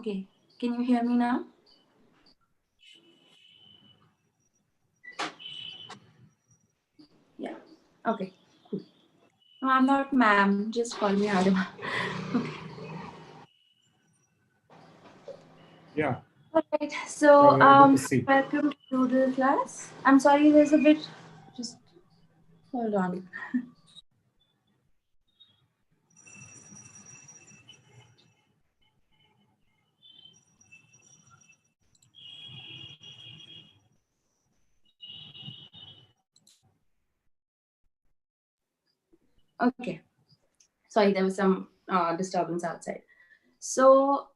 Okay, can you hear me now? Yeah. Okay, cool. No, I'm not ma'am. Just call me Adama. Okay. Yeah. All right. So, We're able to see. welcome to Doodle class. I'm sorry, there's a bit. Just hold on. Okay. Sorry, there was some disturbance outside. So,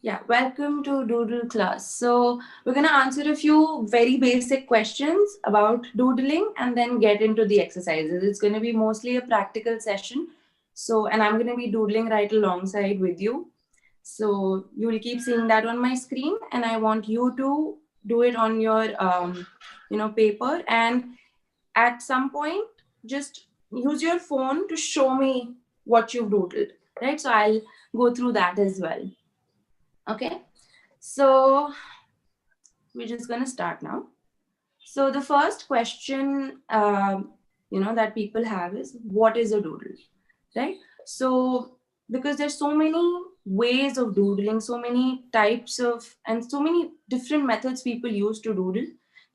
yeah, welcome to Doodle class. So, we're going to answer a few very basic questions about doodling and then get into the exercises. It's going to be mostly a practical session. So, and I'm going to be doodling right alongside with you. So, you will keep seeing that on my screen, and I want you to do it on your, paper. And at some point, just use your phone to show me what you've doodled, right? So, I'll go through that as well. Okay. So we're just going to start now. So the first question, that people have is, what is a doodle, right? So because there's so many ways of doodling, so many types of, and so many different methods people use to doodle.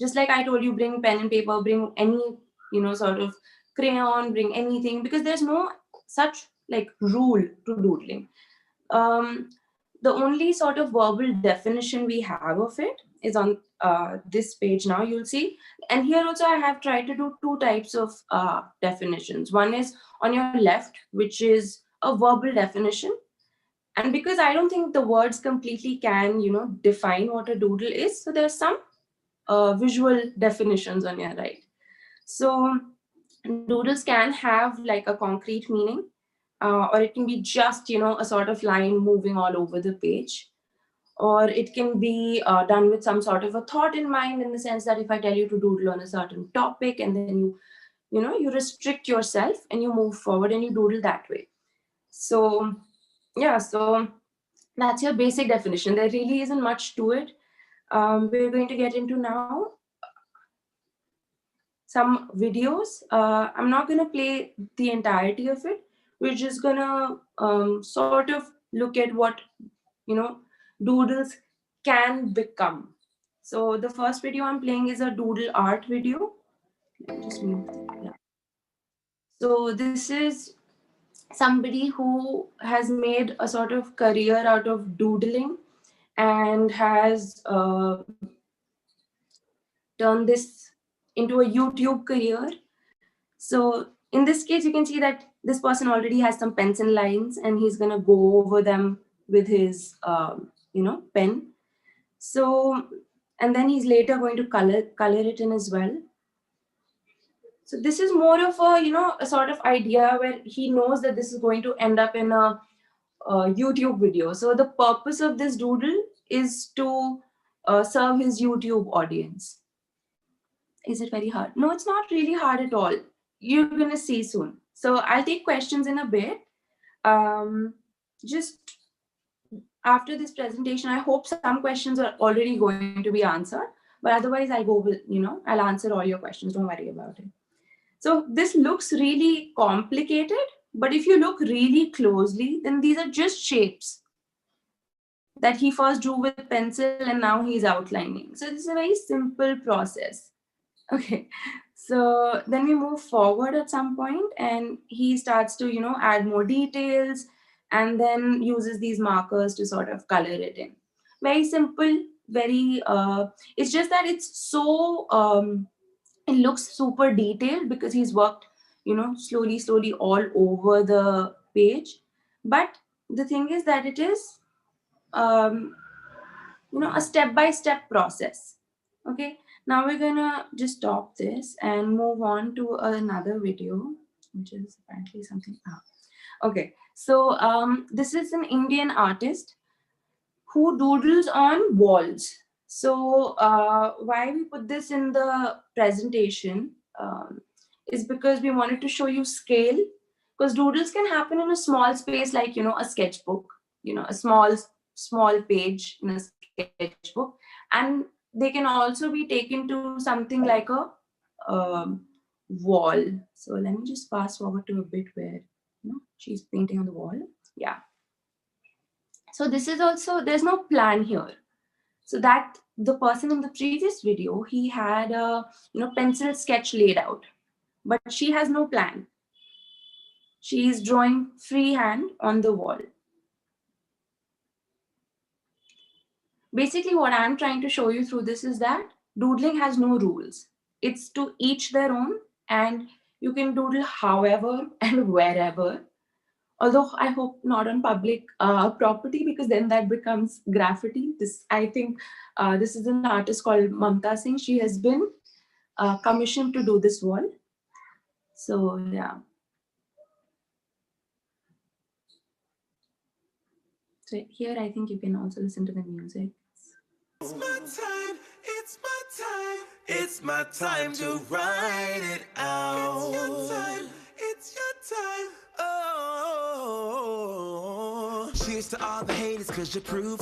Just like I told you, bring pen and paper, bring any, sort of crayon, bring anything, because there's no such like rule to doodling. Um, the only sort of verbal definition we have of it is on this page now, you'll see. And here also I have tried to do two types of definitions. One is on your left, which is a verbal definition. And because I don't think the words completely can, define what a doodle is, so there's some visual definitions on your right. So doodles can have like a concrete meaning, or it can be just, a sort of line moving all over the page, or it can be done with some sort of a thought in mind, in the sense that if I tell you to doodle on a certain topic, and then you restrict yourself and you move forward and you doodle that way. So yeah, so that's your basic definition. There really isn't much to it. We're going to get into now some videos. I'm not going to play the entirety of it. We're just going to sort of look at what, doodles can become. So the first video I'm playing is a doodle art video. Let me just move. Yeah. So this is somebody who has made a sort of career out of doodling and has turned this into a YouTube career. So in this case, you can see that this person already has some pencil lines and he's going to go over them with his, pen. So, and then he's later going to color it in as well. So this is more of a, a sort of idea where he knows that this is going to end up in a YouTube video. So the purpose of this doodle is to serve his YouTube audience. Is it very hard? No, it's not really hard at all. You're going to see soon. So I'll take questions in a bit. Just after this presentation, I hope some questions are already going to be answered. But otherwise, I'll go with, I'll answer all your questions. Don't worry about it. So this looks really complicated, but if you look really closely, then these are just shapes that he first drew with pencil and now he's outlining. So it's a very simple process. Okay. So then we move forward at some point and he starts to, add more details and then uses these markers to sort of color it in. Very simple, very, it's just that it's so, it looks super detailed because he's worked, slowly all over the page. But the thing is that it is, a step-by-step process. Okay, now we're gonna just stop this and move on to another video, which is apparently something. Okay, so this is an Indian artist who doodles on walls. So why we put this in the presentation is because we wanted to show you scale, because doodles can happen in a small space like, a sketchbook. a small page in a sketchbook, and they can also be taken to something like a um, wall. So let me just fast forward to a bit where she's painting on the wall. Yeah. So this is also, there's no plan here. So that the person in the previous video, he had a pencil sketch laid out, but she has no plan. She is drawing freehand on the wall. Basically, what I'm trying to show you through this is that doodling has no rules. It's to each their own, and you can doodle however and wherever. Although I hope not on public property, because then that becomes graffiti. I think this is an artist called Mamta Singh. She has been commissioned to do this wall. So yeah. So here I think you can also listen to the music. It's my time, it's my time, it's my time to write it out. It's your time, oh. Cheers to all the haters, cause you prove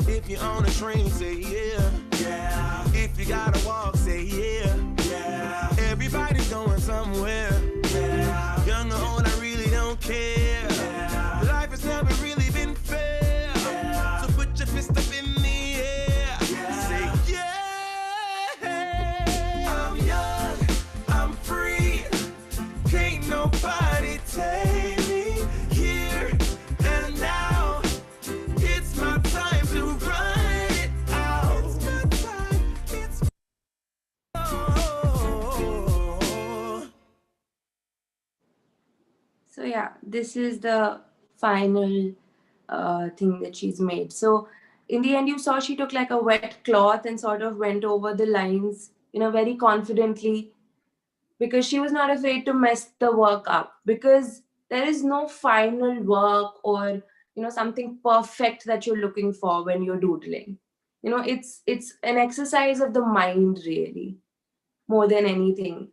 if you're on a train, say yeah. Yeah. If you gotta walk, say yeah. Yeah. Everybody's going somewhere. Yeah. Young or old, I really don't care. Yeah. Life has never really been fair. Yeah. So put your fist up in the air. Yeah. Say yeah. I'm young, I'm free. Can't nobody take me here and now. It's my time to run it out. It's my time. It's So yeah, this is the final thing that she's made. So in the end, you saw she took like a wet cloth and sort of went over the lines, very confidently, because she was not afraid to mess the work up, because there is no final work or something perfect that you're looking for when you're doodling. It's an exercise of the mind, really, more than anything.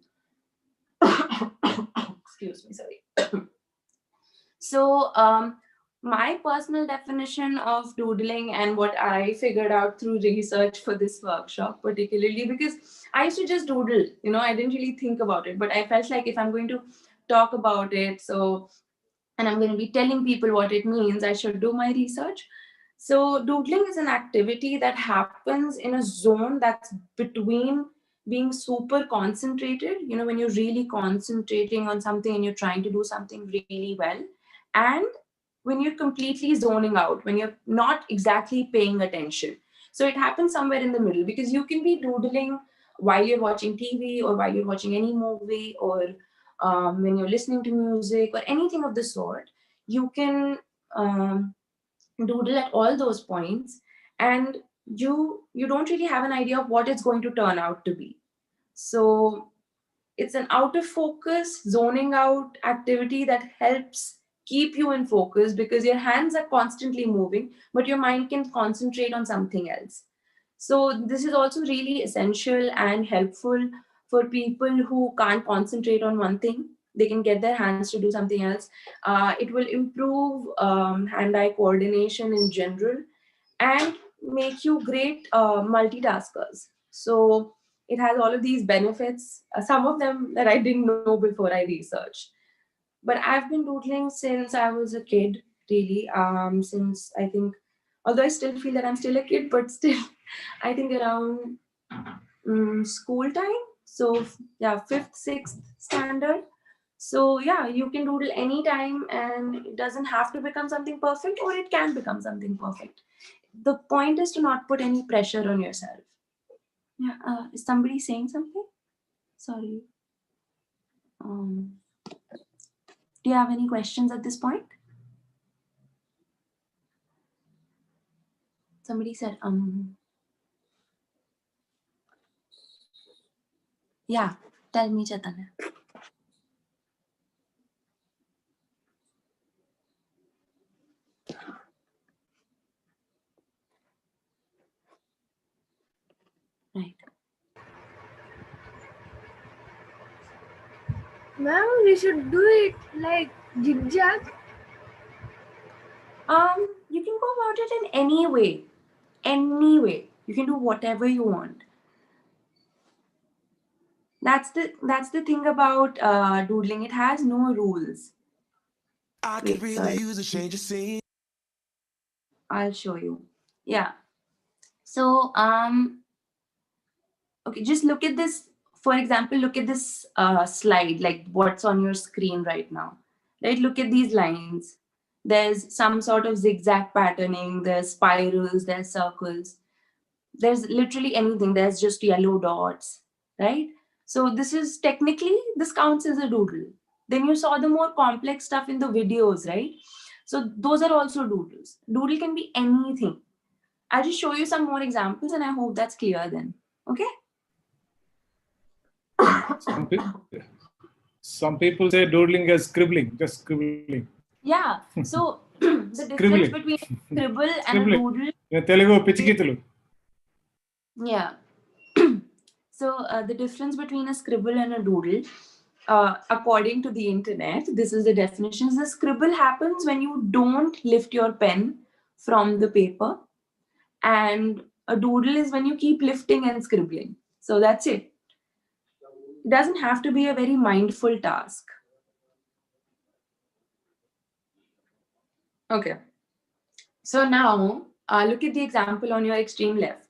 Excuse me, sorry. So my personal definition of doodling, and what I figured out through research for this workshop particularly, because I used to just doodle, I didn't really think about it, but I felt like if I'm going to talk about it, and I'm going to be telling people what it means, I should do my research. So doodling is an activity that happens in a zone that's between being super concentrated, when you're really concentrating on something and you're trying to do something really well, and when you're completely zoning out, when you're not exactly paying attention. So it happens somewhere in the middle, because you can be doodling while you're watching TV or while you're watching any movie, or when you're listening to music or anything of the sort. You can doodle at all those points, and you don't really have an idea of what it's going to turn out to be. So it's an out of focus, zoning out activity that helps keep you in focus, because your hands are constantly moving, but your mind can concentrate on something else. So this is also really essential and helpful for people who can't concentrate on one thing. They can get their hands to do something else. It will improve hand-eye coordination in general, and make you great multitaskers. So it has all of these benefits, some of them that I didn't know before I researched. But I've been doodling since I was a kid, really. Since I think, although I still feel that I'm still a kid, but still, I think around school time. So yeah, fifth, sixth standard. So yeah, you can doodle anytime, and it doesn't have to become something perfect, or it can become something perfect. The point is to not put any pressure on yourself. Yeah, is somebody saying something? Sorry. Do you have any questions at this point? Somebody said, yeah, tell me, Chaitanya. Right. Ma'am, we should do it like zigzag. You can go about it in any way. Any way. You can do whatever you want. That's the thing about doodling. It has no rules. I could Wait, really sorry. use a change of scene. I'll show you. Yeah. So okay, just look at this. For example, look at this slide, like what's on your screen right now. Right? Look at these lines. There's some sort of zigzag patterning. There's spirals. There's circles. There's literally anything. There's just yellow dots. Right? So this counts as a doodle. Then you saw the more complex stuff in the videos, right? So those are also doodles. Doodle can be anything. I'll just show you some more examples, and I hope that's clear then. Okay? Some people say doodling as scribbling, just scribbling. Yeah. So the difference between scribble and a doodle. Telugu పిచ్చిగీతలు. Yeah. So the difference between a scribble and a doodle, according to the internet, this is the definition. The scribble happens when you don't lift your pen from the paper, and a doodle is when you keep lifting and scribbling. So that's it. It doesn't have to be a very mindful task. Okay. So now look at the example on your extreme left.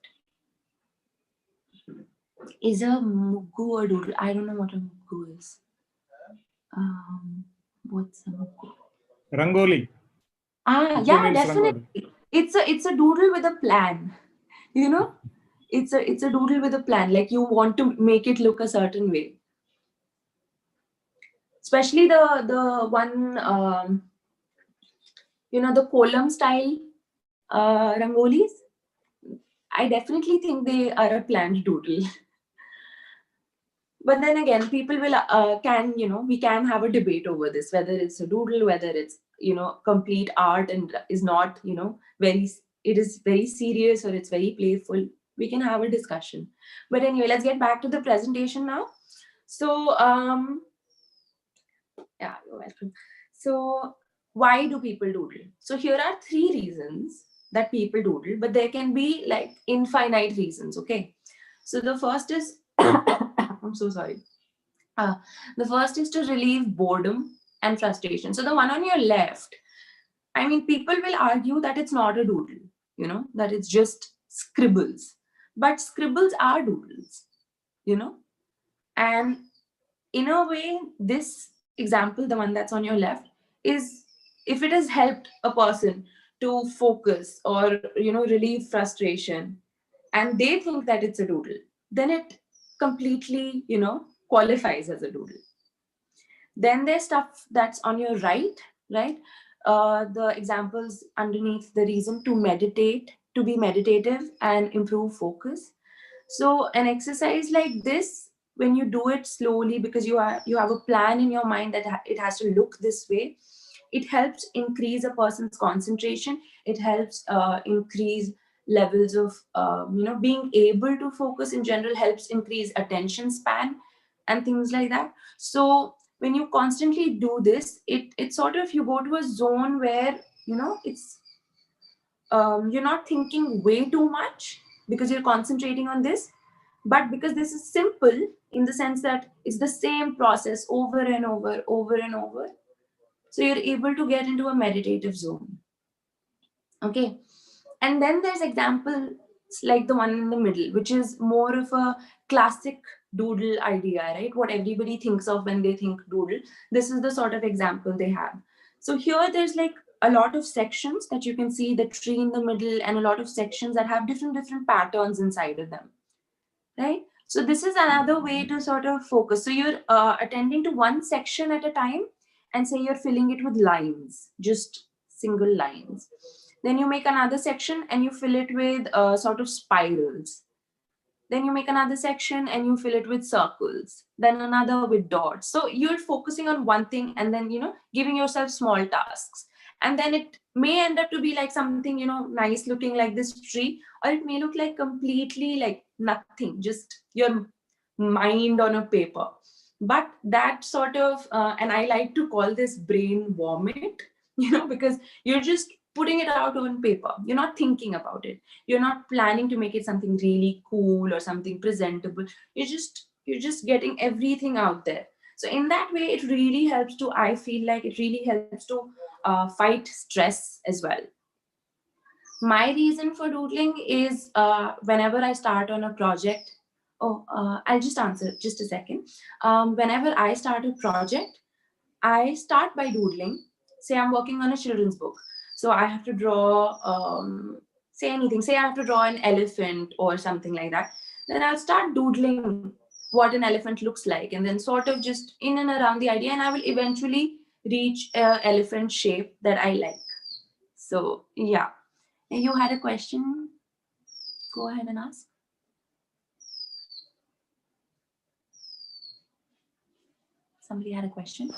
Is a muggu a doodle? I don't know what a muggu is. What's a muggu? Rangoli. Muggu Yeah, means definitely. rangoli. It's a doodle with a plan. You know, it's a doodle with a plan. Like you want to make it look a certain way. Especially the one the kolam style rangolis. I definitely think they are a planned doodle. But then again, people will we can have a debate over this, whether it's a doodle, whether it's complete art and is not it is very serious or it's very playful. We can have a discussion. But anyway, let's get back to the presentation now. So yeah, you're welcome. So why do people doodle? So here are 3 reasons that people doodle, but there can be like infinite reasons. Okay, so the first is I'm so sorry. The first is to relieve boredom and frustration. So the one on your left, I mean, people will argue that it's not a doodle, that it's just scribbles. But scribbles are doodles, and in a way, this example, the one that's on your left, is if it has helped a person to focus or relieve frustration, and they think that it's a doodle, then it completely qualifies as a doodle. Then there's stuff that's on your right? The examples underneath, the reason to meditate, to be meditative and improve focus. So an exercise like this, when you do it slowly, because you have a plan in your mind that it has to look this way, it helps increase a person's concentration. It helps increase levels of being able to focus in general, helps increase attention span and things like that. So when you constantly do this, it sort of, you go to a zone where it's you're not thinking way too much because you're concentrating on this, but because this is simple in the sense that it's the same process over and over and over, so you're able to get into a meditative zone. Okay. And then there's examples like the one in the middle, which is more of a classic doodle idea, right? What everybody thinks of when they think doodle. This is the sort of example they have. So here there's like a lot of sections that you can see, the tree in the middle, and a lot of sections that have different patterns inside of them, right? So this is another way to sort of focus. So you're attending to one section at a time, and say you're filling it with lines, just single lines. Then you make another section and you fill it with sort of spirals. Then you make another section and you fill it with circles, then another with dots. So you're focusing on one thing, and then, giving yourself small tasks. And then it may end up to be like something, nice looking like this tree, or it may look like completely like nothing, just your mind on a paper. But that sort of, and I like to call this brain vomit, because you're just putting it out on paper. You're not thinking about it. You're not planning to make it something really cool or something presentable. You're just getting everything out there. So in that way, it really helps to, I feel like it really helps to fight stress as well. My reason for doodling is whenever I start on a project. I'll just answer just a second. Whenever I start a project, I start by doodling. Say I'm working on a children's book. So I have to draw, say anything. Say I have to draw an elephant or something like that. Then I'll start doodling what an elephant looks like, and then sort of just in and around the idea. And I will eventually reach an elephant shape that I like. So, yeah. You had a question? Go ahead and ask. Somebody had a question?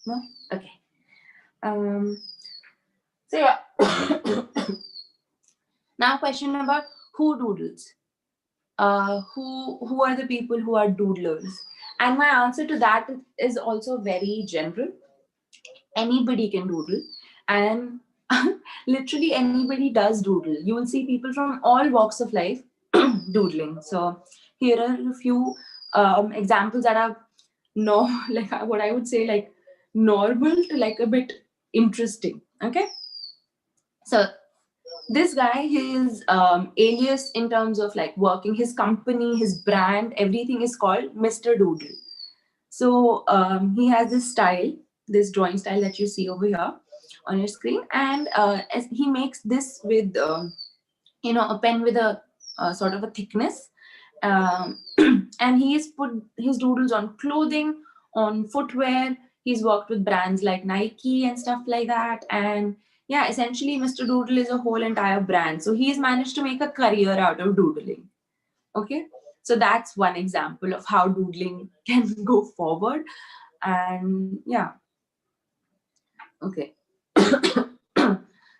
No? Okay. So yeah. Now question about who doodles. Who are the people who are doodlers? And my answer to that is also very general. Anybody can doodle, and literally anybody does doodle. You will see people from all walks of life doodling. So here are a few examples that are like what I would say, like normal to like a bit interesting. Okay, so this guy, his alias in terms of like working, his company, his brand, everything is called Mr. Doodle. So he has this style, this drawing style that you see over here on your screen, and as he makes this with a pen with a sort of a thickness, and he's put his doodles on clothing, on footwear. He's worked with brands like Nike and stuff like that. And yeah, essentially Mr. Doodle is a whole entire brand. So he's managed to make a career out of doodling. Okay, so that's one example of how doodling can go forward. And yeah, okay.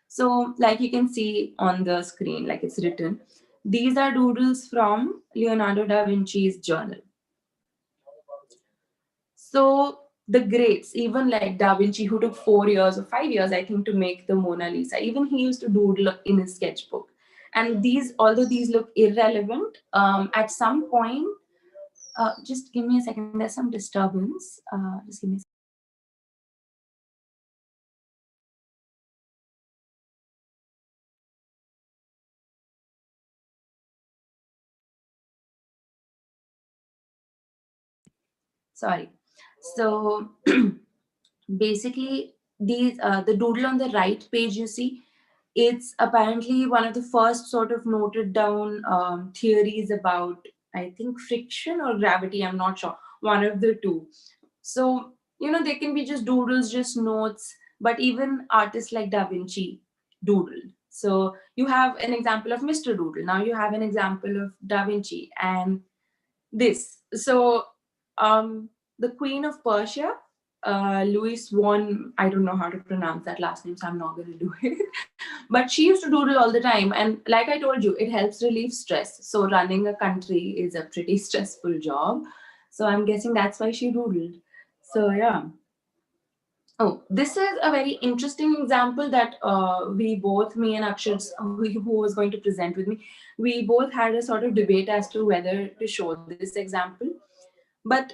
So like you can see on the screen, like it's written, these are doodles from Leonardo da Vinci's journal. So the greats, even like Da Vinci, who took 4 years or 5 years, I think, to make the Mona Lisa, even he used to doodle in his sketchbook. And these, although these look irrelevant, at some point, just give me a second, there's some disturbance. Just give me a second. Sorry. So basically, these the doodle on the right page you see, it's apparently one of the first sort of noted down theories about, I think, friction or gravity. I'm not sure. One of the two. So they can be just doodles, just notes. But even artists like Da Vinci doodled. So you have an example of Mr. Doodle. Now you have an example of Da Vinci and this. So the Queen of Persia, Louise Swan, I don't know how to pronounce that last name, so I'm not going to do it. But she used to doodle all the time. And like I told you, it helps relieve stress. So running a country is a pretty stressful job. So I'm guessing that's why she doodled. So yeah. Oh, this is a very interesting example that we both, me and Akshar, who was going to present with me, we both had a sort of debate as to whether to show this example. But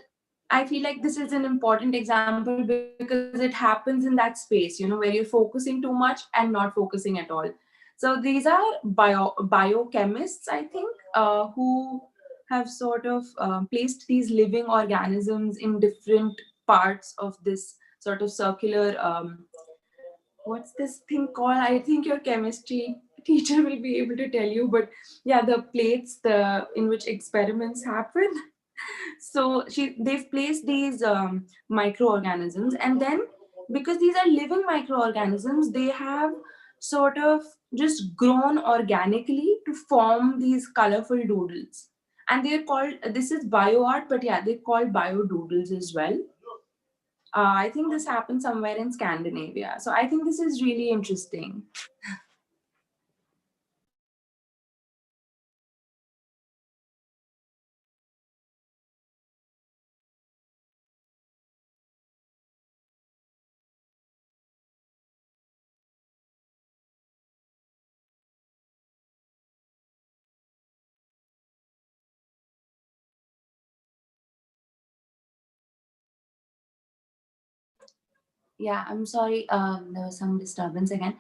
I feel like this is an important example because it happens in that space, where you're focusing too much and not focusing at all. So these are biochemists, I think, who have sort of placed these living organisms in different parts of this sort of circular. What's this thing called? I think your chemistry teacher will be able to tell you. But yeah, the plates, in which experiments happen. So they've placed these microorganisms, and then because these are living microorganisms, they have sort of just grown organically to form these colorful doodles, and they're called, this is bio art, but yeah, they're called bio doodles as well. I think this happened somewhere in Scandinavia, so I think this is really interesting. Yeah, I'm sorry. There was some disturbance again.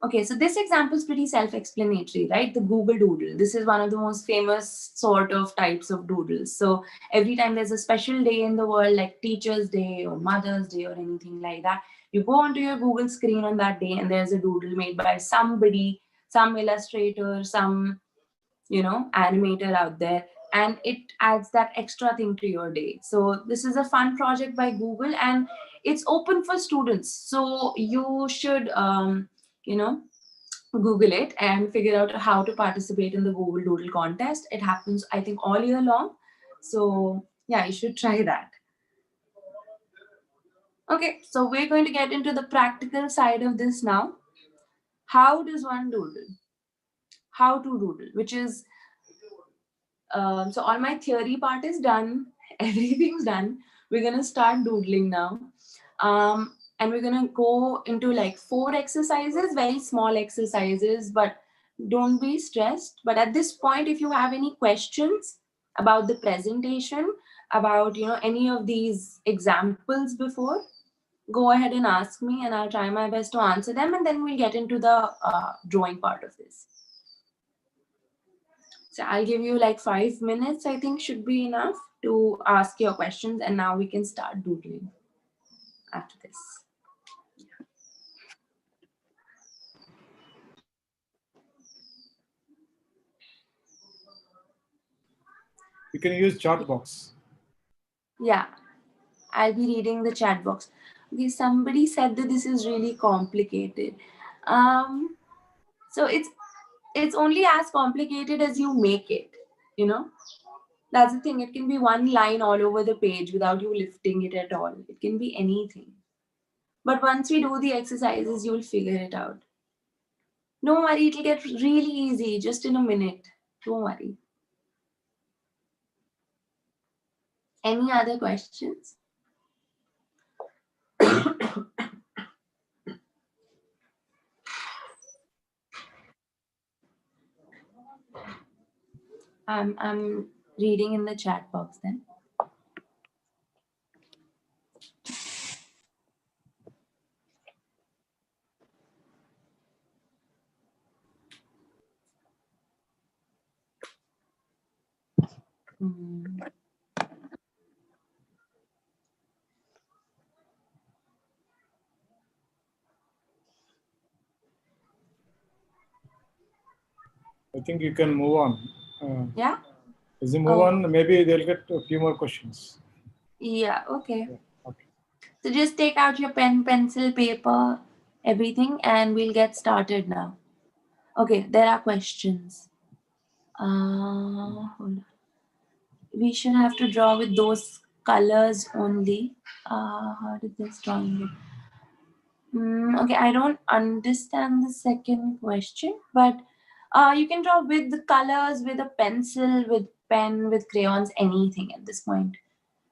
Okay, so this example is pretty self-explanatory, right? The Google Doodle. This is one of the most famous sort of types of doodles. So every time there's a special day in the world, like Teacher's Day or Mother's Day or anything like that, you go onto your Google screen on that day and there's a doodle made by somebody, some illustrator, some, animator out there, and it adds that extra thing to your day. So this is a fun project by Google, and it's open for students, so you should you know Google it and figure out how to participate in the Google Doodle contest. It happens, I think, all year long. So yeah, you should try that. Okay, so we're going to get into the practical side of this now. How does one doodle? How to doodle, which is so all my theory part is done. Everything's done. We're gonna start doodling now. And we're gonna go into like 4 exercises, very small exercises, but don't be stressed. But at this point, if you have any questions about the presentation, about any of these examples before, go ahead and ask me, and I'll try my best to answer them, and then we'll get into the drawing part of this. So I'll give you like 5 minutes, I think should be enough to ask your questions, and now we can start doodling after this. You can use chat box. Yeah, I'll be reading the chat box. Okay, somebody said that this is really complicated. So it's only as complicated as you make it, you know? That's the thing. It can be one line all over the page without you lifting it at all. It can be anything. But once we do the exercises, you'll figure it out. Don't worry, it'll get really easy just in a minute. Don't worry. Any other questions? I'm reading in the chat box then. I think you can move on. Yeah? As you move on, maybe they'll get a few more questions. Yeah, okay. Yeah, okay. So just take out your pen, pencil, paper, everything, and we'll get started now. Okay, there are questions. Hold on. We should have to draw with those colors only. How did this drawing look? Okay, I don't understand the second question, but you can draw with the colors, with a pencil, with pen, with crayons, anything at this point.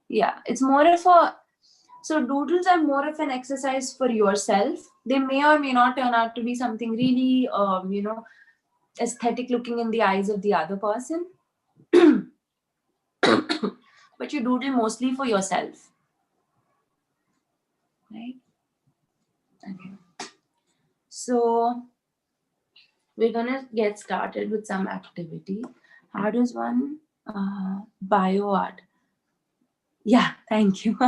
Yeah, it's more of a, so doodles are more of an exercise for yourself. They may or may not turn out to be something really, aesthetic looking in the eyes of the other person. But you doodle mostly for yourself. Right? Okay. So we're gonna get started with some activity. How does one bio art? Yeah, thank you.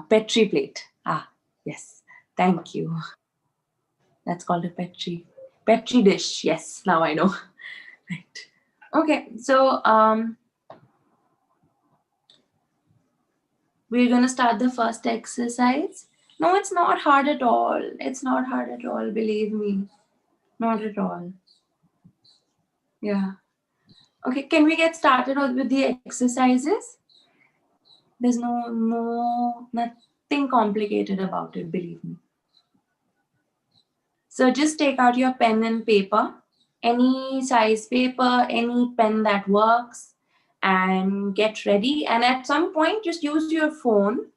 Petri plate. Yes, thank you. That's called a Petri dish. Yes, now I know. Right. Okay, so we're gonna start the first exercise. No, it's not hard at all. It's not hard at all, believe me. Not at all. Yeah. Okay, can we get started with the exercises? There's nothing complicated about it, believe me. So just take out your pen and paper, any size paper, any pen that works, and get ready. And at some point, just use your phone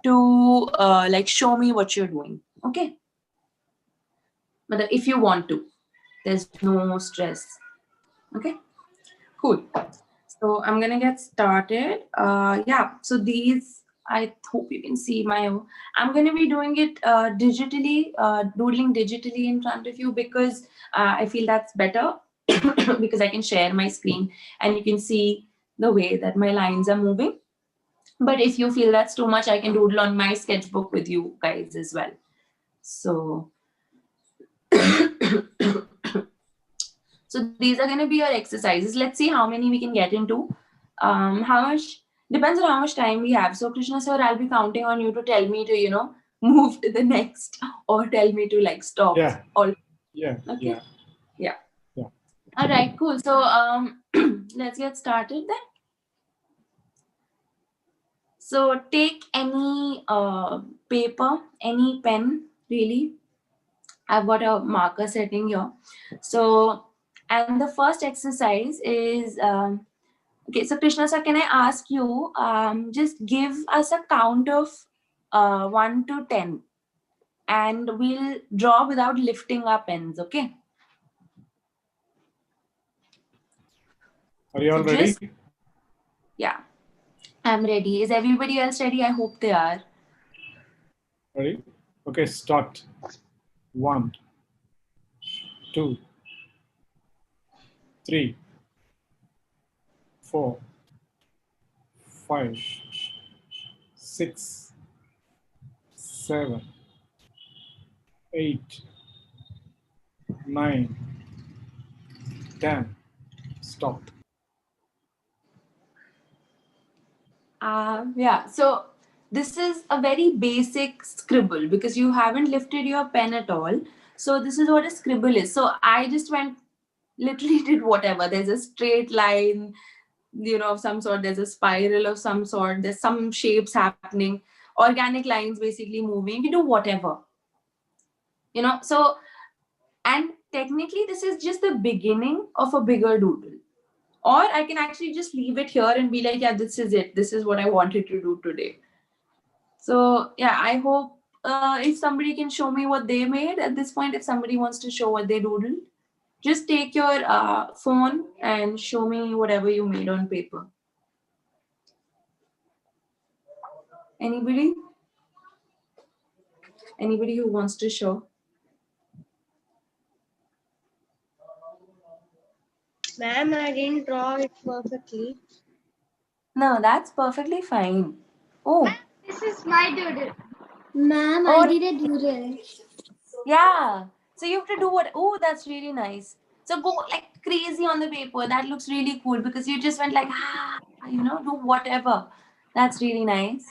to like show me what you're doing. Okay. But if you want to, there's no stress. Okay. Cool. So I'm gonna get started. Yeah. So these, I hope you can see I'm gonna be doing it digitally, doodling digitally in front of you because I feel that's better because I can share my screen and you can see the way that my lines are moving. But if you feel that's too much, I can doodle on my sketchbook with you guys as well. So, so these are going to be your exercises. Let's see how many we can get into. How much depends on how much time we have. So Krishna sir, I'll be counting on you to tell me to move to the next or tell me to like stop. Yeah. Okay. Yeah. All right. Cool. So let's get started then. So take any paper, any pen, really. I've got a marker setting here. So, and the first exercise is, okay, so Krishna sir, can I ask you, just give us a count of 1 to 10 and we'll draw without lifting our pens, okay? Are you all ready? Yeah, I'm ready. Is everybody else ready? I hope they are. Ready? Okay, start. 1, 2, 3, 4, 5, 6, 7, 8, 9, 10. Stop. Yeah, so this is a very basic scribble because you haven't lifted your pen at all. So this is what a scribble is. So I just literally did whatever. There's a straight line, of some sort. There's a spiral of some sort. There's some shapes happening. Organic lines basically moving. You do whatever. So, and technically this is just the beginning of a bigger doodle. Or I can actually just leave it here and be like, yeah, this is it. This is what I wanted to do today. So yeah, I hope if somebody can show me what they made at this point, if somebody wants to show what they doodled, just take your phone and show me whatever you made on paper. Anybody? Anybody who wants to show? Ma'am, I didn't draw it perfectly. No, that's perfectly fine. Oh. This is my doodle. Ma'am, I did a doodle. Yeah. So you have to do what? Oh, that's really nice. So go like crazy on the paper. That looks really cool because you just went like, do whatever. That's really nice.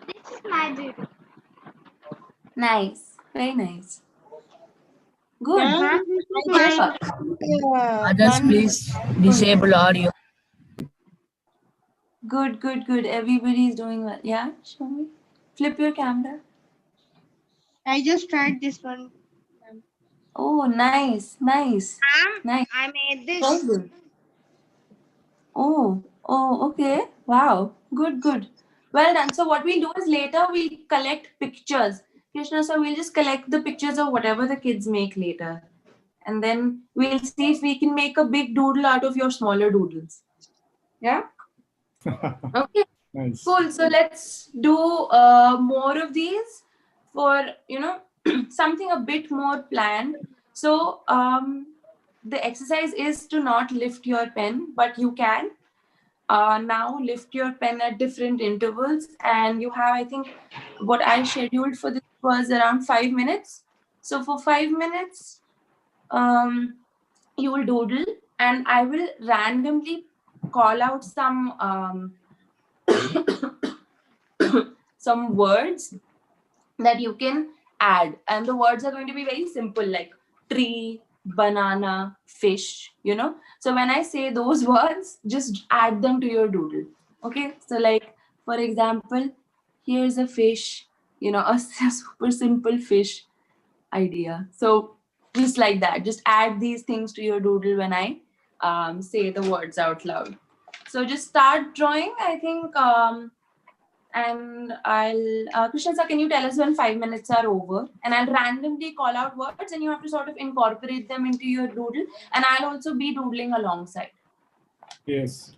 This is my doodle. Nice. Very nice. Good. Others, please disable audio. Good. Everybody's doing well. Yeah, show me. Flip your camera. I just tried this one. Oh, nice. Nice. I made this. Very good. Oh, okay. Wow. Good. Well done. So what we'll do is later we'll collect pictures. Krishna, so we'll just collect the pictures of whatever the kids make later. And then we'll see if we can make a big doodle out of your smaller doodles. Yeah? Okay. Nice. Cool. So let's do more of these for, something a bit more planned. So the exercise is to not lift your pen, but you can now lift your pen at different intervals, and you have, I think, what I scheduled for this was around 5 minutes. So for 5 minutes, you will doodle, and I will randomly call out some words that you can add, and the words are going to be very simple, like tree, banana, fish, so when I say those words, just add them to your doodle. Okay, so like, for example, here's a fish, a super simple fish idea. So just like that, just add these things to your doodle when I say the words out loud. So just start drawing, I think. And I'll Krishna sir, can you tell us when 5 minutes are over? And I'll randomly call out words, and you have to sort of incorporate them into your doodle, and I'll also be doodling alongside. Yes.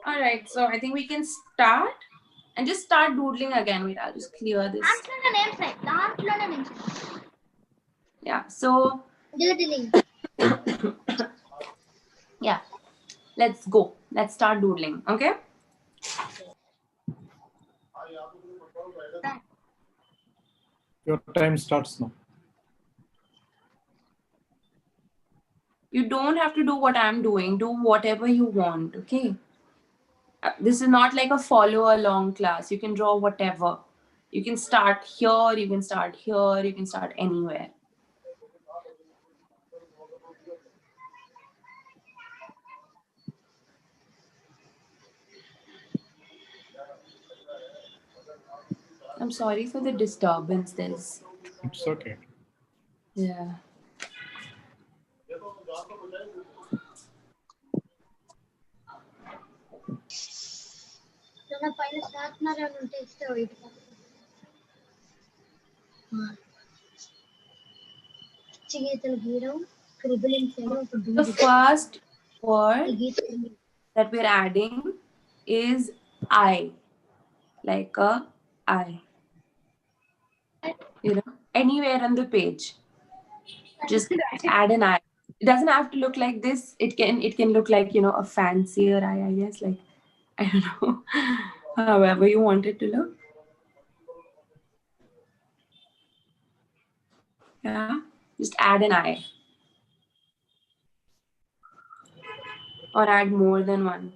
All right, so I think we can start and just start doodling again. Wait, I'll just clear this. Yeah, so Doodling. yeah, let's go. Let's start doodling. Okay. Your time starts now. You don't have to do what I'm doing. Do whatever you want. Okay. This is not like a follow along class. You can draw whatever. You can start here. You can start here. You can start anywhere. I'm sorry for the disturbance. It's okay. Yeah. The first word that we're adding is I, like a I. Anywhere on the page, just add an I. It doesn't have to look like this. It can look like, a fancier I guess, like, I don't know, however you want it to look. Yeah, just add an I, or add more than one.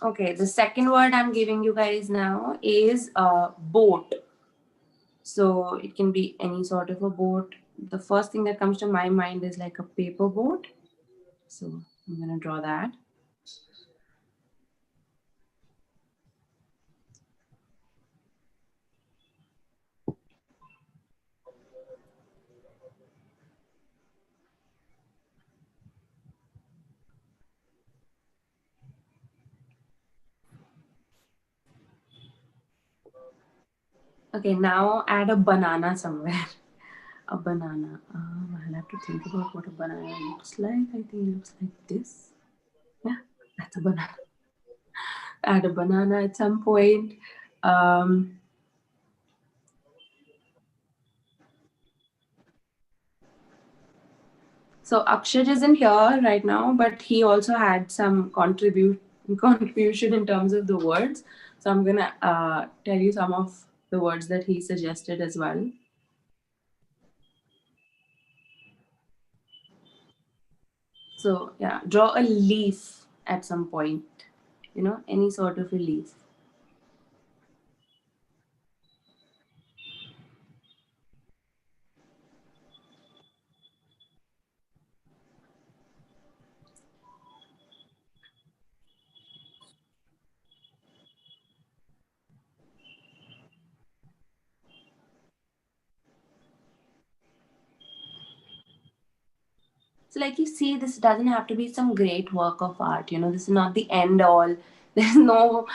Okay, the second word I'm giving you guys now is boat. So it can be any sort of a boat. The first thing that comes to my mind is like a paper boat. So I'm going to draw that. Okay, now add a banana somewhere. A banana. I'll have to think about what a banana looks like. I think it looks like this. Yeah, that's a banana. Add a banana at some point. So Akshar isn't here right now, but he also had some contribution in terms of the words. So I'm gonna tell you some of the words that he suggested as well. So yeah, draw a leaf at some point, any sort of a leaf. So like you see, this doesn't have to be some great work of art. This is not the end all. There's no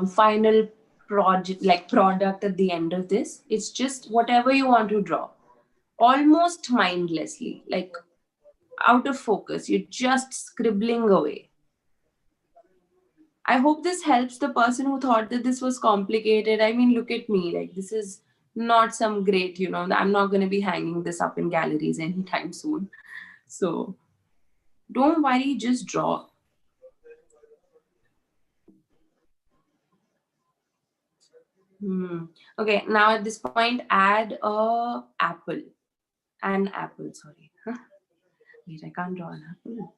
final product at the end of this. It's just whatever you want to draw, almost mindlessly, like out of focus. You're just scribbling away. I hope this helps the person who thought that this was complicated. I mean, look at me. Like, this is not some great, I'm not going to be hanging this up in galleries anytime soon. So don't worry, just draw. Okay, now at this point, add an apple, sorry. Wait, I can't draw an apple.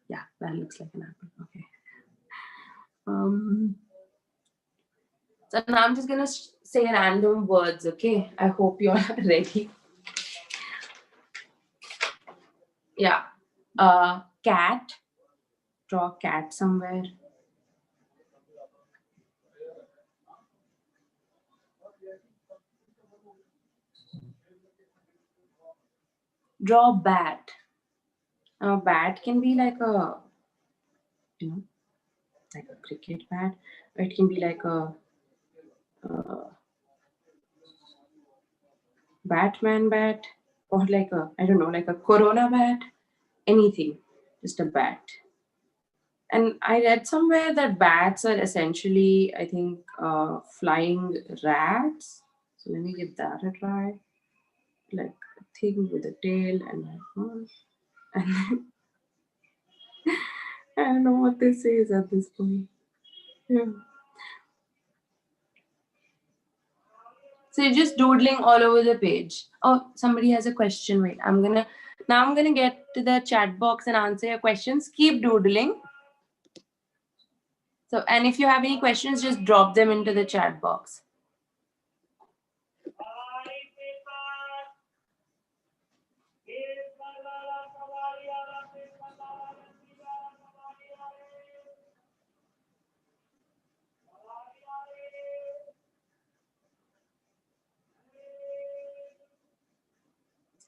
Yeah, that looks like an apple. Okay. So now I'm just gonna say random words. Okay, I hope you're ready. Yeah. Cat. Draw a cat somewhere. Draw a bat. Now, a bat can be like a, like a cricket bat, or it can be like a Batman bat, or like a, I don't know, like a Corona bat, anything, just a bat. And I read somewhere that bats are essentially, I think, flying rats. So let me give that a try. Like a thing with a tail and then I don't know what this is at this point. Yeah. So you're just doodling all over the page. Oh, somebody has a question. Wait, I'm gonna get to the chat box and answer your questions. Keep doodling. So, and if you have any questions, just drop them into the chat box.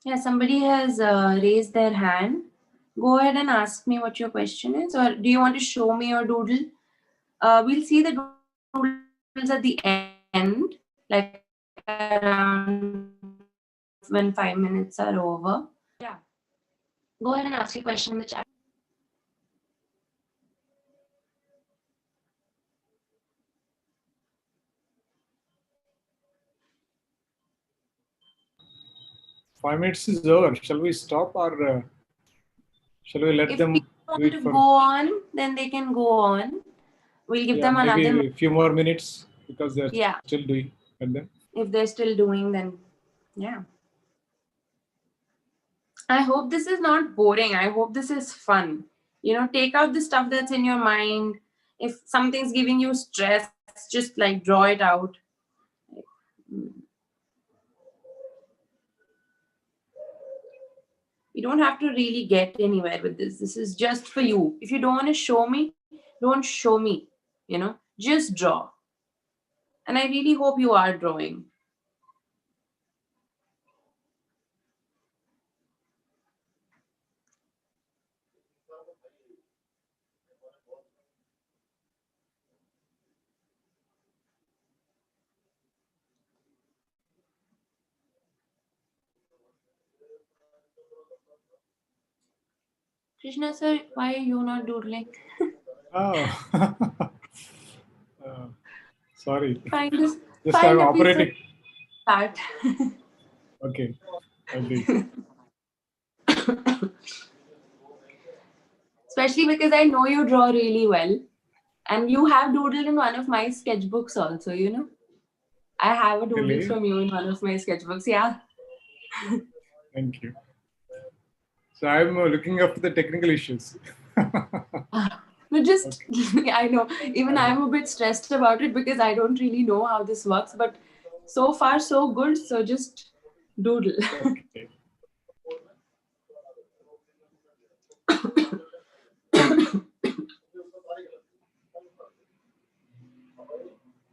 Yeah, somebody has raised their hand. Go ahead and ask me what your question is, or do you want to show me your doodle? We'll see the doodles at the end, like around when 5 minutes are over. Yeah. Go ahead and ask your question in the chat. Five minutes is over. Shall we stop, or shall we let them? If people want to go on, then they can go on. We'll give them maybe another a few more minutes because they're still doing. And then if they're still doing, then yeah. I hope this is not boring. I hope this is fun. Take out the stuff that's in your mind. If something's giving you stress, just like draw it out. You don't have to really get anywhere with this. This is just for you. If you don't want to show me, don't show me. Just draw. And I really hope you are drawing. Krishna sir, why are you not doodling? oh, sorry. Just I'm operating. Start. Okay. Okay. Especially because I know you draw really well. And you have doodled in one of my sketchbooks also, I have a doodle Really? from you in one of my sketchbooks. Yeah. Thank you. So I'm looking after the technical issues. No, just, I know, even I'm a bit stressed about it because I don't really know how this works, but so far so good. So just doodle. Okay.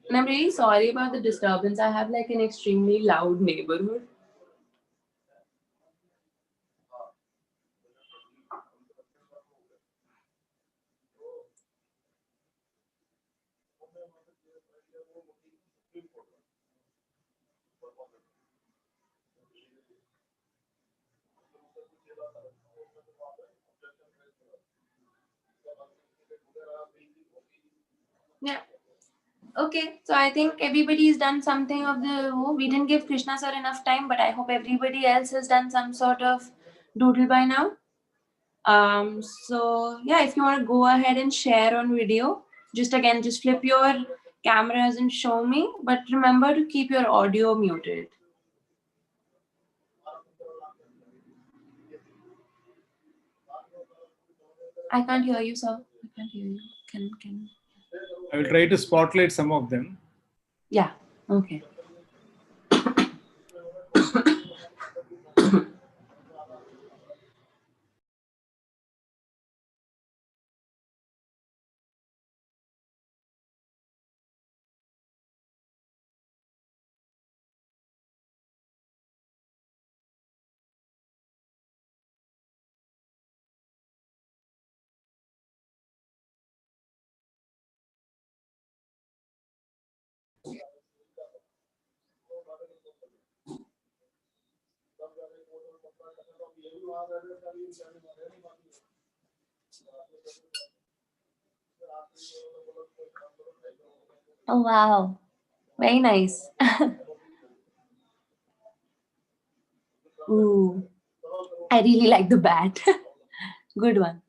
And I'm really sorry about the disturbance. I have like an extremely loud neighborhood. Yeah. Okay, so I think everybody's done something of the. Oh, we didn't give Krishna sir enough time, but I hope everybody else has done some sort of doodle by now. So yeah, if you want to go ahead and share on video, just flip your cameras and show me. But remember to keep your audio muted. I can't hear you, sir. I can't hear you. Can. I will try to spotlight some of them. Yeah. Okay. Oh wow. Very nice. Ooh. I really like the bat. Good one.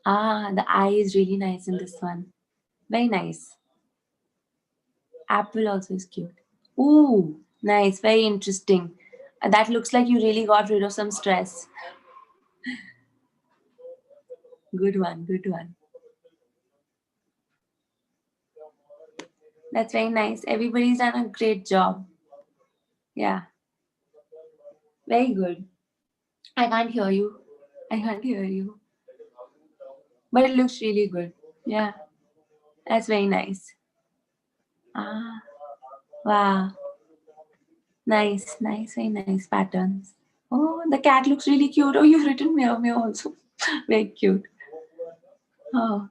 Ah, the eye is really nice in this one. Very nice. Apple also is cute. Ooh, nice. Very interesting. That looks like you really got rid of some stress. Good one. Good one. That's very nice. Everybody's done a great job. Yeah. Very good. I can't hear you. I can't hear you. But it looks really good. Yeah. That's very nice. Ah, wow. Nice, nice, very nice patterns. Oh, the cat looks really cute. Oh, you've written meow meow also. Very cute. Oh,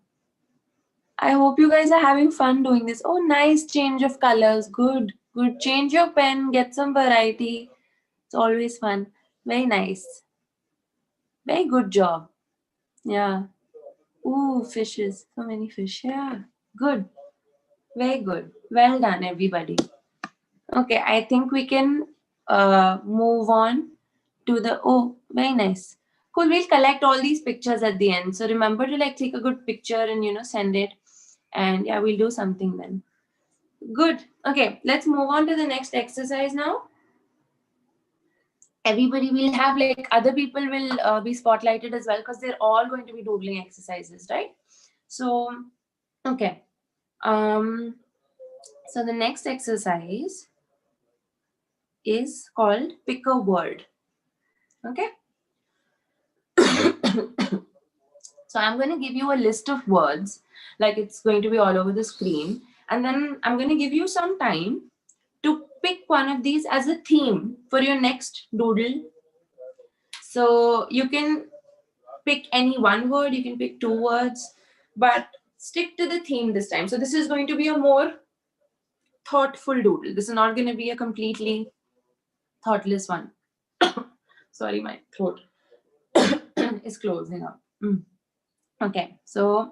I hope you guys are having fun doing this. Oh, nice change of colors. Good, good. Change your pen, get some variety. It's always fun. Very nice. Very good job. Yeah. Ooh, fishes. So many fish. Yeah. Good. Very good. Well done, everybody. Okay, I think we can move on to the. Oh, very nice. Cool. We'll collect all these pictures at the end. So remember to like take a good picture and send it. And yeah, we'll do something then. Good. Okay, let's move on to the next exercise now. Everybody will have like other people will be spotlighted as well because they're all going to be doodling exercises, right? So, okay. So the next exercise is called pick a word. Okay. So I'm going to give you a list of words, like it's going to be all over the screen. And then I'm going to give you some time to pick one of these as a theme for your next doodle. So you can pick any one word, you can pick 2 words, but stick to the theme this time. So this is going to be a more thoughtful doodle. This is not going to be a completely thoughtless one. Sorry, my throat is closing up. Okay, so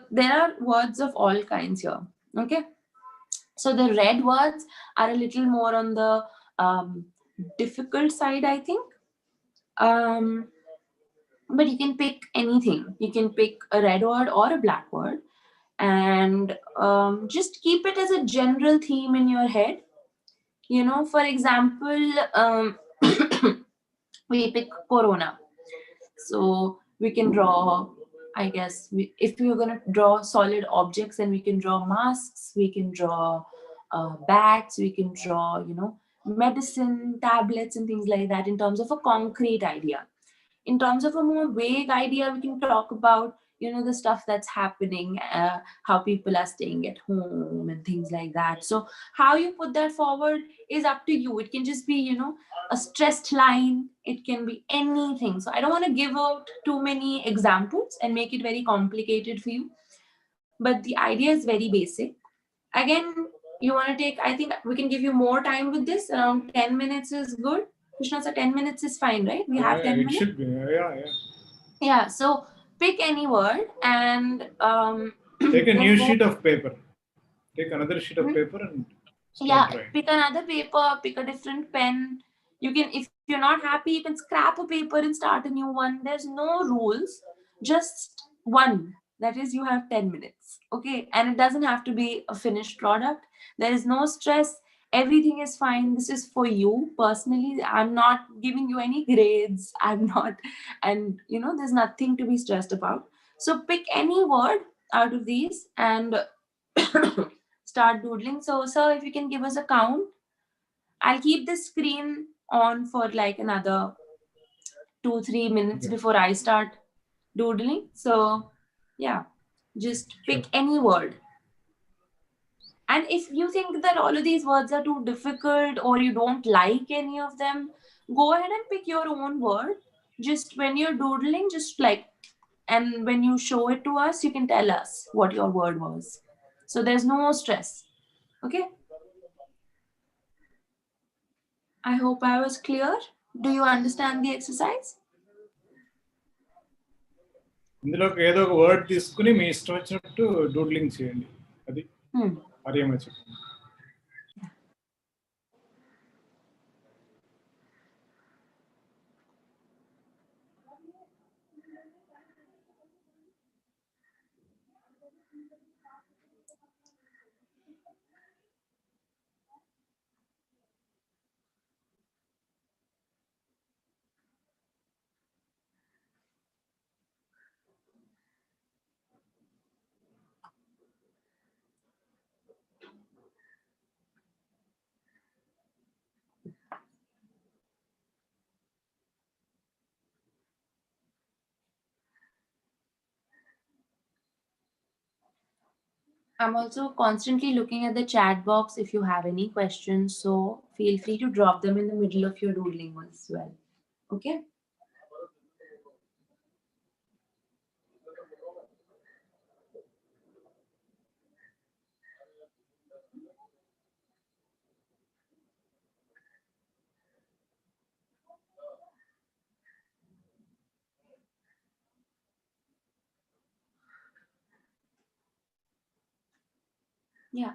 there are words of all kinds here. Okay, so the red words are a little more on the difficult side, I think. But you can pick anything. You can pick a red word or a black word, and just keep it as a general theme in your head. For example, we pick Corona. So we can draw, I guess, if we're going to draw solid objects, then we can draw masks, we can draw bats, we can draw, medicine, tablets, and things like that in terms of a concrete idea. In terms of a more vague idea, we can talk about, the stuff that's happening, how people are staying at home and things like that. So how you put that forward is up to you. It can just be, a stressed line. It can be anything. So I don't want to give out too many examples and make it very complicated for you. but the idea is very basic. Again, you want to take, I think we can give you more time with this. Around 10 minutes is good. Krishna, sir, 10 minutes is fine, right? We have 10 minutes. It should be. Yeah. Yeah, so pick any word and take a new sheet of paper. Take another sheet of paper and start writing. Pick another paper, pick a different pen. You can, if you're not happy, you can scrap a paper and start a new one. There's no rules, just one. That is, you have 10 minutes. Okay, and it doesn't have to be a finished product. There is no stress. Everything is fine. This is for you personally. I'm not giving you any grades. I'm not, and there's nothing to be stressed about. So pick any word out of these and start doodling. So, sir, if you can give us a count, I'll keep the screen on for like another 2-3 minutes before I start doodling. So, yeah, just pick any word. And if you think that all of these words are too difficult or you don't like any of them, go ahead and pick your own word. Just when you're doodling, and when you show it to us, you can tell us what your word was. So there's no stress. Okay? I hope I was clear. Do you understand the exercise? ఇందులో ఏదో ఒక word తీసుకుని మీ ఇష్టం వచ్చినట్టు doodling చేయండి. అది ఆర్యమ చెప్పండి. I'm also constantly looking at the chat box if you have any questions. So feel free to drop them in the middle of your doodling as well. Okay? Yeah.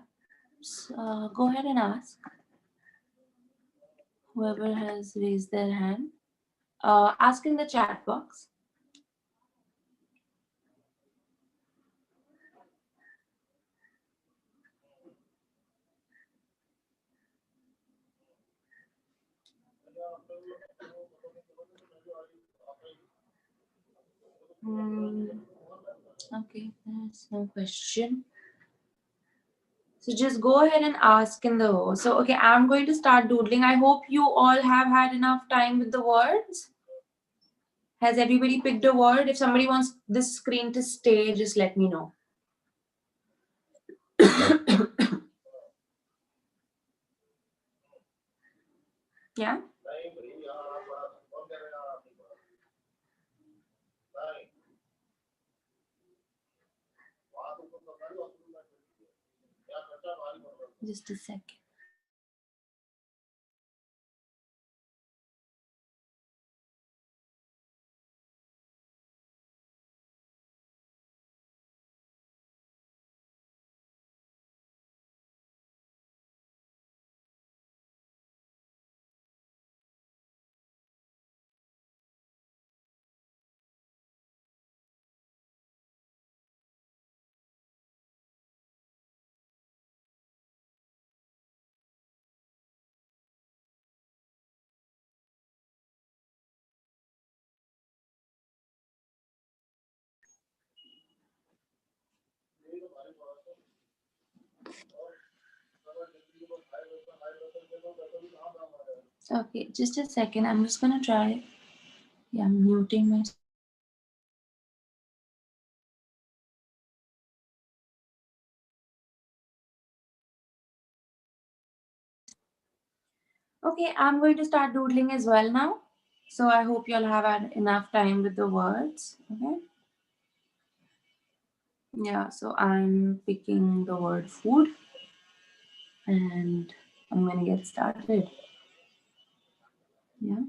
Go ahead and ask. Whoever has raised their hand. Ask in the chat box. Okay, there's no question. So just go ahead and ask in the... So, okay, I'm going to start doodling. I hope you all have had enough time with the words. Has everybody picked a word? If somebody wants this screen to stay, just let me know. Yeah? Just a second. Okay, just a second. I'm just gonna try. Yeah, I'm muting my... Okay, I'm going to start doodling as well now. So I hope you'll have had enough time with the words. Okay. Yeah, so I'm picking the word food and I'm going to get started. Yeah.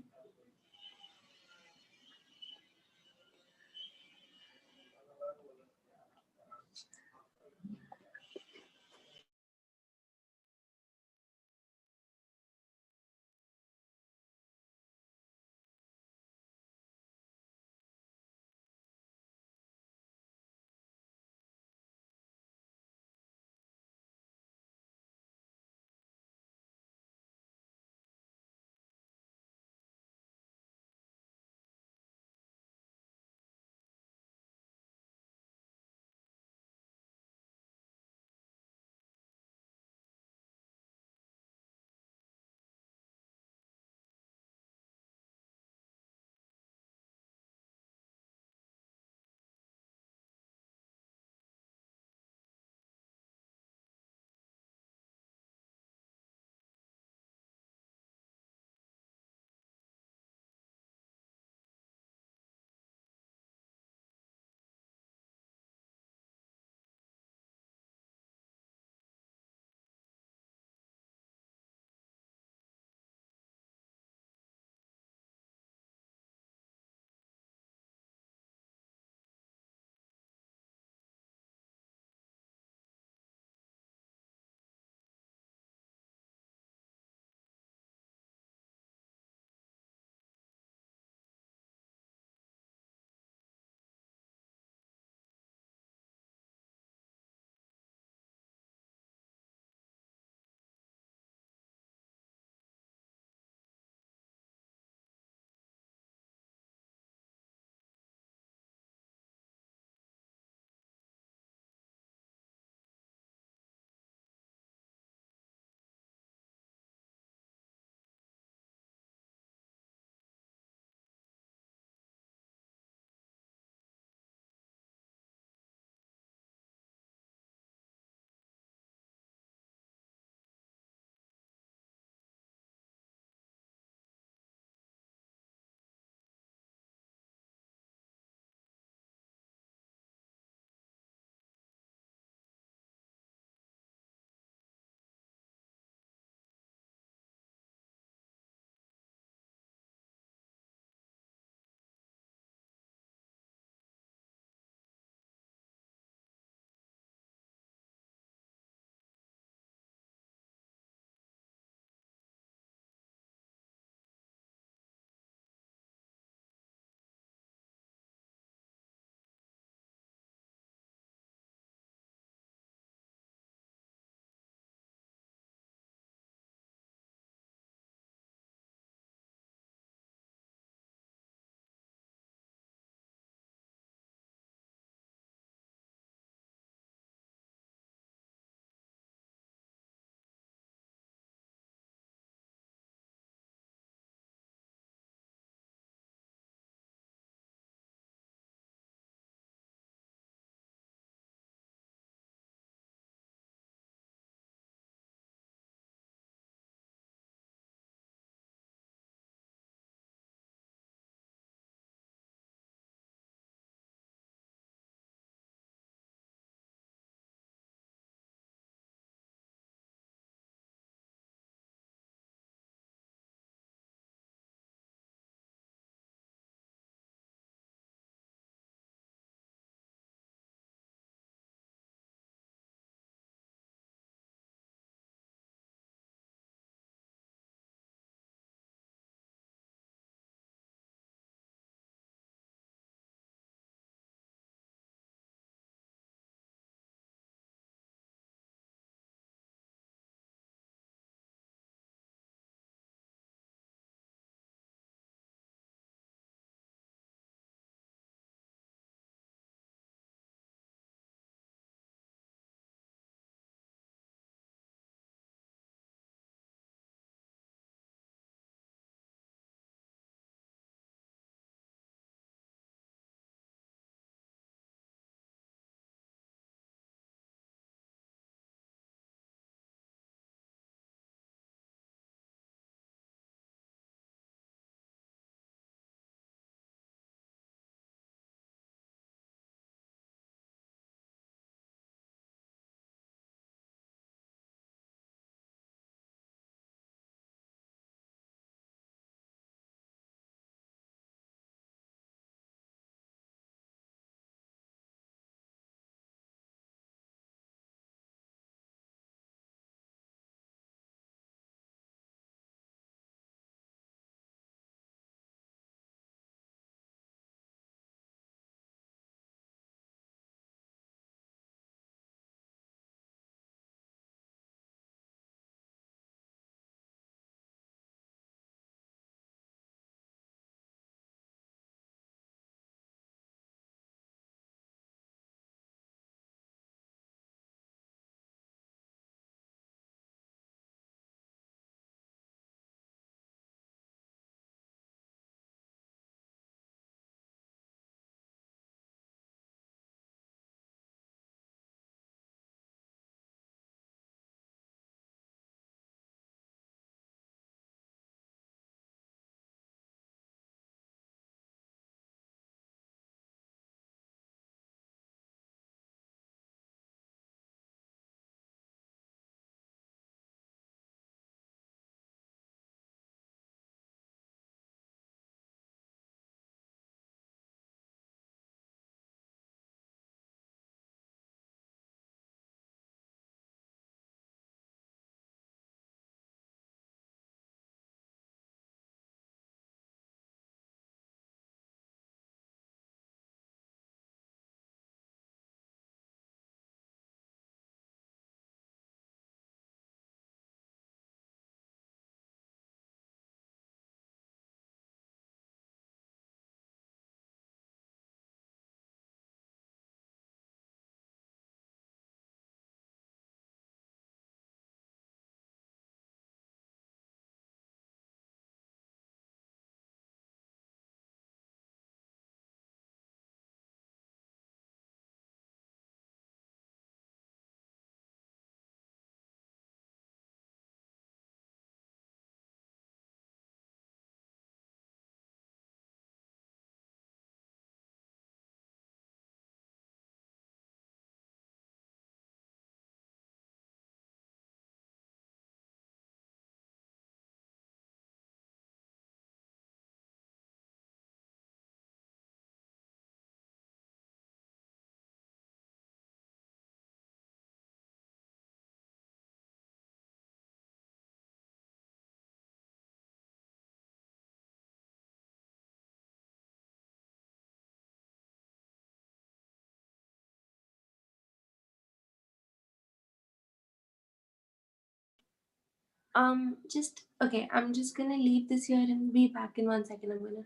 Just okay. I'm just gonna leave this here and be back in 1 second. I'm gonna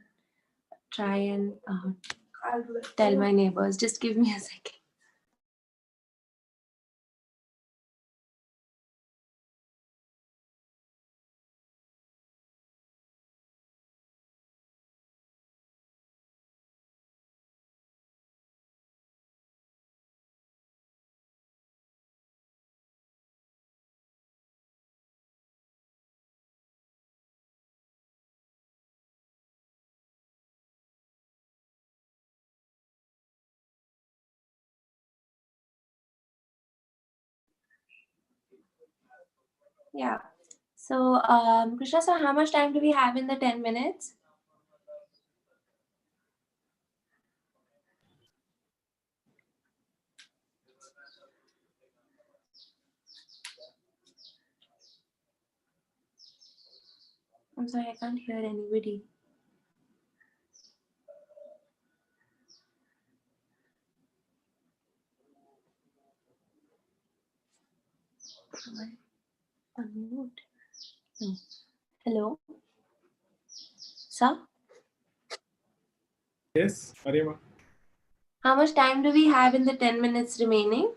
try and tell my neighbors. Just give me a second. Yeah. So, Krishna, so how much time do we have in the 10 minutes? I'm sorry, I can't hear anybody. Unmute. No. Hello? Sir? Yes, Arima. How much time do we have in the 10 minutes remaining?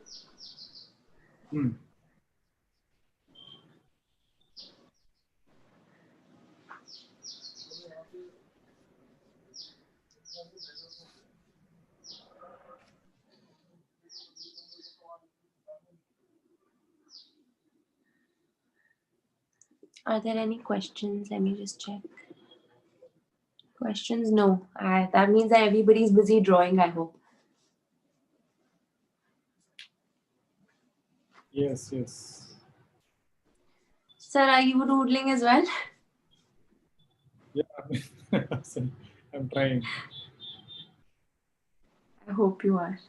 Are there any questions? Let me just check. Questions? No. That means that everybody's busy drawing, I hope. Yes, yes. Sir, are you doodling as well? Yeah, I'm trying. I hope you are.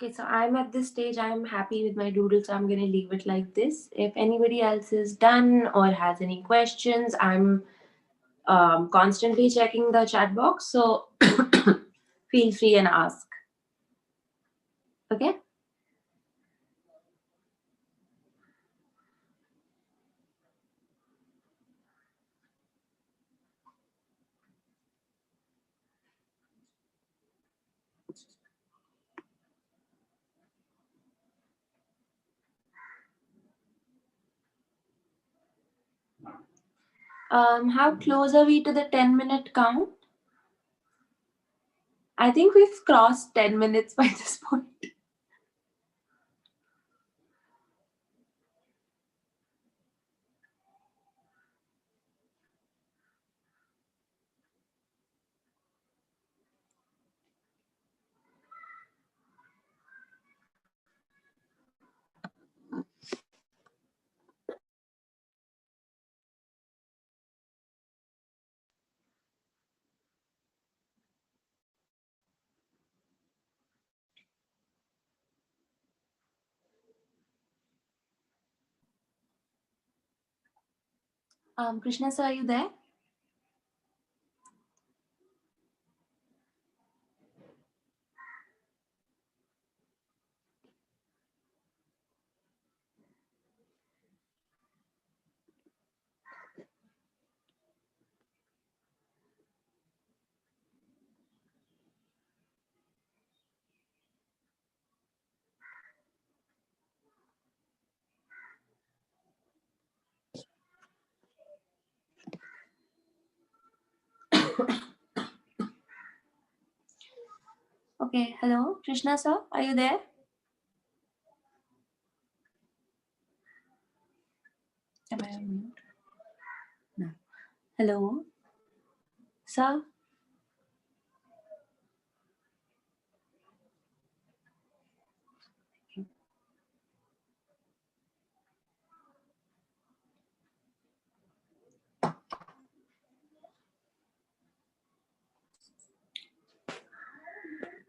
Okay, so I'm at this stage. I'm happy with my doodle, so I'm going to leave it like this. If anybody else is done or has any questions, I'm constantly checking the chat box, so feel free and ask. Okay? How close are we to the 10-minute count? I think we've crossed 10 minutes by this point. Krishna sir, are you there? Okay, hello, Krishna sir, are you there? Am I on mute? No. Hello, sir?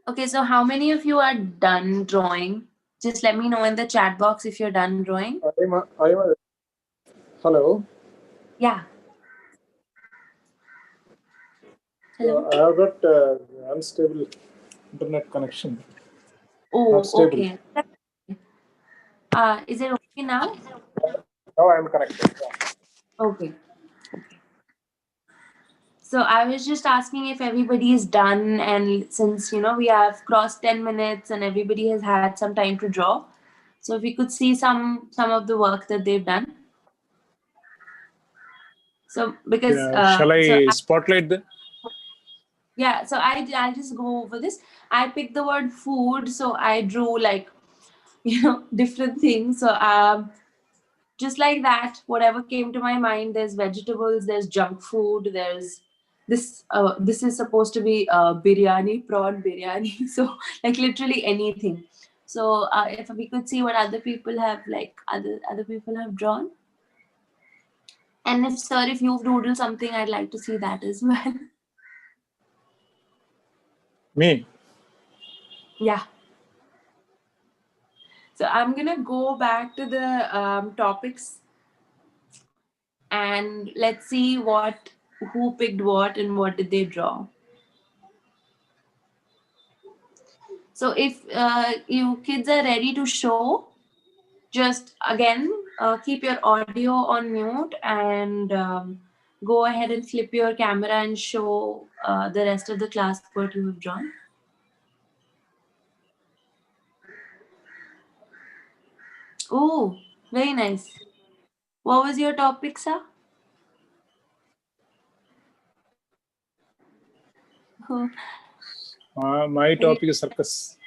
Okay, so how many of you are done drawing? Just let me know in the chat box if you're done drawing. Hello. Yeah. Hello. I have got unstable internet connection. Oh, Not stable. okay. Is it okay now? Now I am connected. Yeah. Okay. So I was just asking if everybody is done, and since we have crossed 10 minutes and everybody has had some time to draw, so if we could see some of the work that they've done. So because Shall I spotlight the? Yeah, so I'll just go over this. I picked the word food, so I drew like different things. So just like that, whatever came to my mind. There's vegetables, there's junk food, there's this. This is supposed to be biryani, prawn biryani. So like literally anything. So if we could see what other people have other people have drawn, and if sir, if you've doodled something, I'd like to see that as well. Me. Yeah. So I'm gonna go back to the topics and let's see who picked what and what did they draw. So if you kids are ready to show, just again keep your audio on mute and go ahead and flip your camera and show the rest of the class what you have drawn. Oh, very nice. What was your topic, sir? My topic is circus.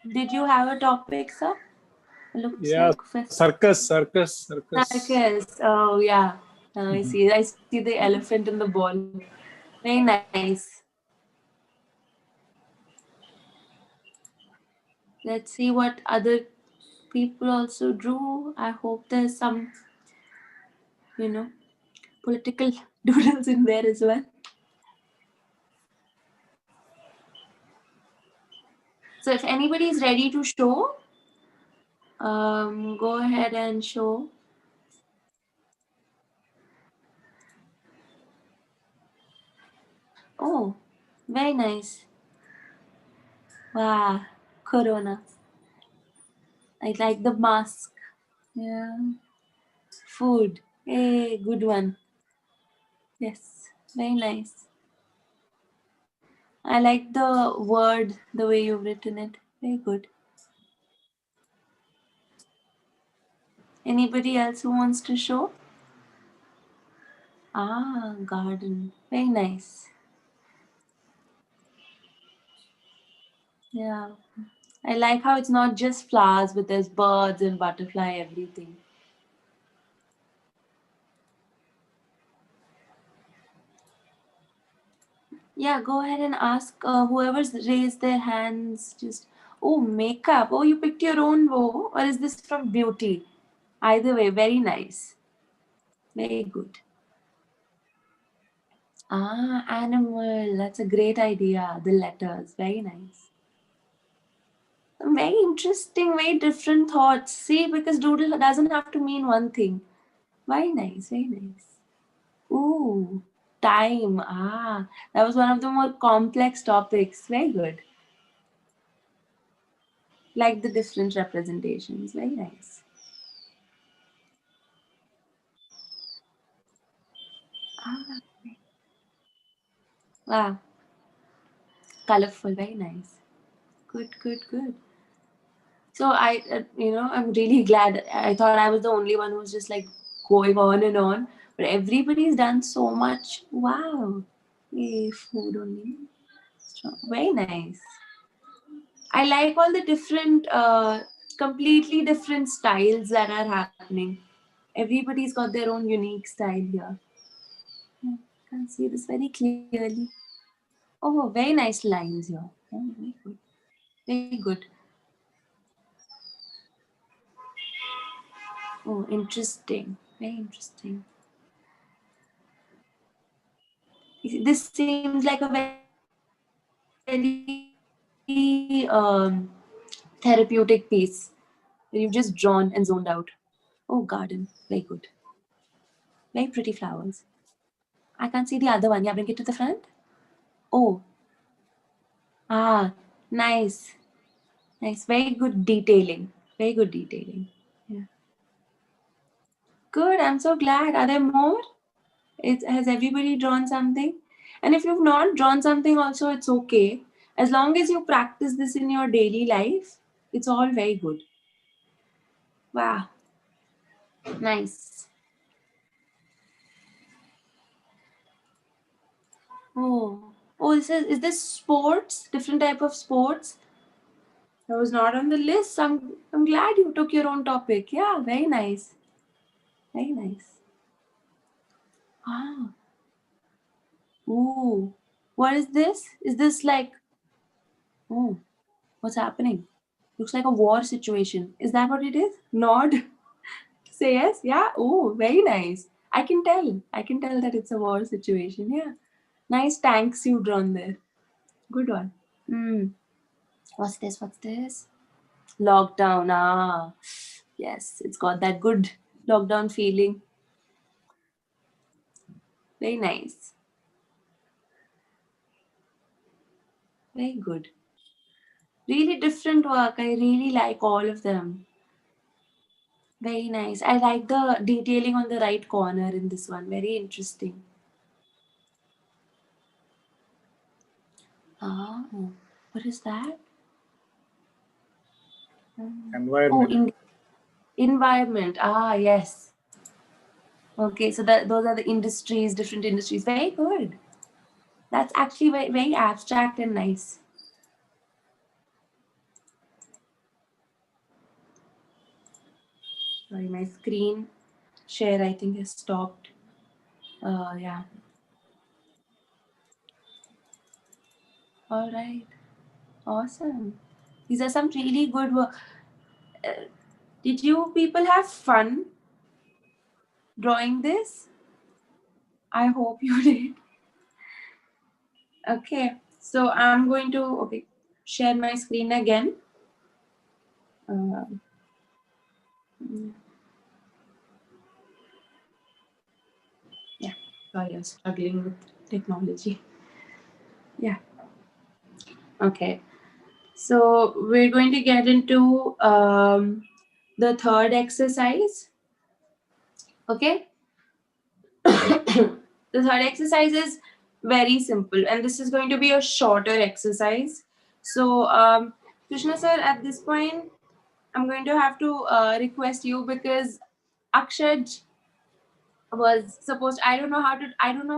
Did you have a topic, sir? Looks Yeah, like circus. Circus. Oh yeah. I see. I see the elephant in the ball. Very nice. Let's see what other people also drew. I hope there's some, political doodles in there as well. So if anybody is ready to show, go ahead and show. Oh, very nice. Wow, Corona. I like the mask. Yeah. Food. Hey, good one. Yes, very nice. I like the word, the way you've written it. Very good. Anybody else who wants to show? Ah, garden. Very nice. Yeah. I like how it's not just flowers, but there's birds and butterfly, everything. Yeah, go ahead and ask whoever's raised their hands. Just, oh, makeup. Oh, you picked your own bow, or is this from beauty? Either way, very nice. Very good. Ah, animal. That's a great idea. The letters. Very nice. Very interesting, very different thoughts. See, because doodle doesn't have to mean one thing. Very nice, very nice. Ooh, time. Ah, that was one of the more complex topics. Very good. Like the different representations. Very nice. Ah, wow. Colorful. Very nice. Good, good, good. So I'm really glad. I thought I was the only one who was just like going on and on, but everybody's done so much. Wow. Food only. Very nice. I like all the different, completely different styles that are happening. Everybody's got their own unique style here. I can see this very clearly. Oh, very nice lines here. Oh, very good. Very good. Oh, interesting. Very interesting. This seems like a very therapeutic piece where you've just drawn and zoned out. Oh, garden. Very good. Very pretty flowers. I can't see the other one. Yeah, bring it to the front. Oh, ah, nice. Nice. Very good detailing. Very good detailing. Yeah. Good. I'm so glad. Are there more? Has everybody drawn something? And if you've not drawn something, also, it's okay. As long as you practice this in your daily life, it's all very good. Wow. Nice. Oh, is this sports? Different type of sports? That was not on the list. I'm glad you took your own topic. Yeah, very nice. Very nice. Ah. Ooh. What is this? Is this like, oh, what's happening? Looks like a war situation. Is that what it is? Nod. Say yes. Yeah. Oh, very nice. I can tell. I can tell that it's a war situation. Yeah. Nice tanks you've drawn there. Good one. What's this? What's this? Lockdown. Ah. Yes. It's got that good lockdown feeling. Very nice. Very good. Really different work. I really like all of them. Very nice. I like the detailing on the right corner in this one. Very interesting. Oh, what is that? Oh, Environment. environment. Ah, yes. Okay, so those are the industries, different industries. Very good. That's actually very, very abstract and nice. Sorry, my screen share, I think, has stopped. Yeah. All right. Awesome. These are some really good work. Did you people have fun drawing this? I hope you did. Okay, so I'm going to share my screen again. Yeah, sorry, I'm struggling with technology. Yeah. Okay, so we're going to get into the third exercise. Okay. The third exercise is very simple, and this is going to be a shorter exercise. So, Krishna sir, at this point, I'm going to have to request you, because Akshaj was supposed. I don't know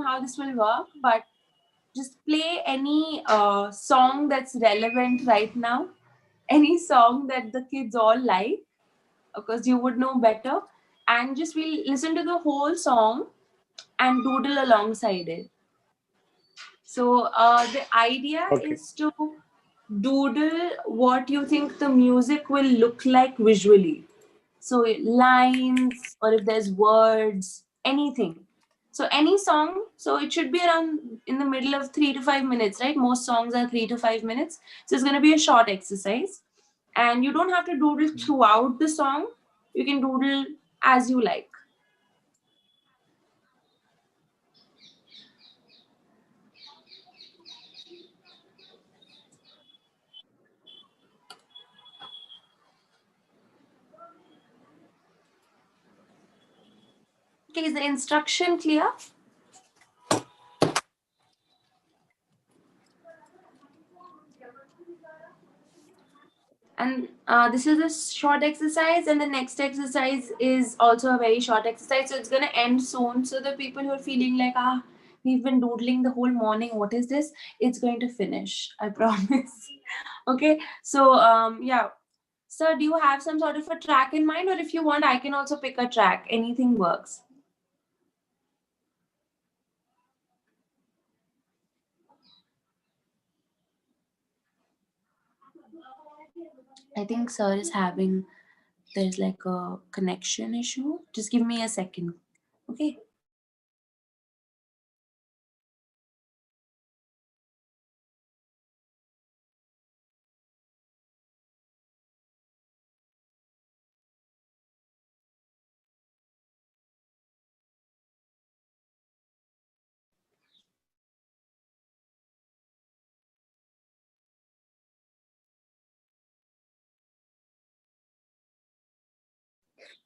how this will work, but just play any song that's relevant right now. Any song that the kids all like, because you would know better, and just we'll listen to the whole song and doodle alongside it. So the idea Okay. is to doodle what you think the music will look like visually. So lines, or if there's words, anything. So any song, so it should be around in the middle of 3 to 5 minutes, right? Most songs are 3 to 5 minutes. So it's going to be a short exercise. And you don't have to doodle throughout the song. You can doodle as you like. Okay, is the instruction clear? And this is a short exercise, and the next exercise is also a very short exercise, so it's going to end soon. So the people who are feeling like, we've been doodling the whole morning, what is this, it's going to finish, I promise. Okay, so yeah, sir, do you have some sort of a track in mind, or if you want, I can also pick a track, anything works. I think sir is having, there's like a connection issue. Just give me a second. Okay.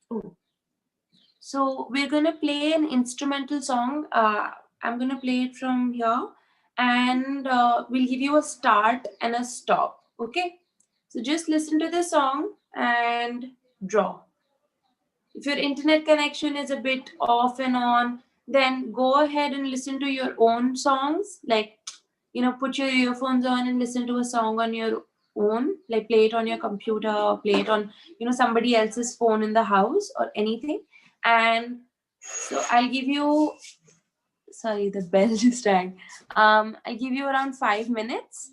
Oh. So we're gonna play an instrumental song. I'm gonna play it from here, and we'll give you a start and a stop. Okay. So just listen to the song and draw. If your internet connection is a bit off and on, then go ahead and listen to your own songs. Like, put your earphones on and listen to a song on your own. Like, play it on your computer, or play it on, somebody else's phone in the house or anything. And so I'll give you, sorry, the bell just rang. I'll give you around 5 minutes.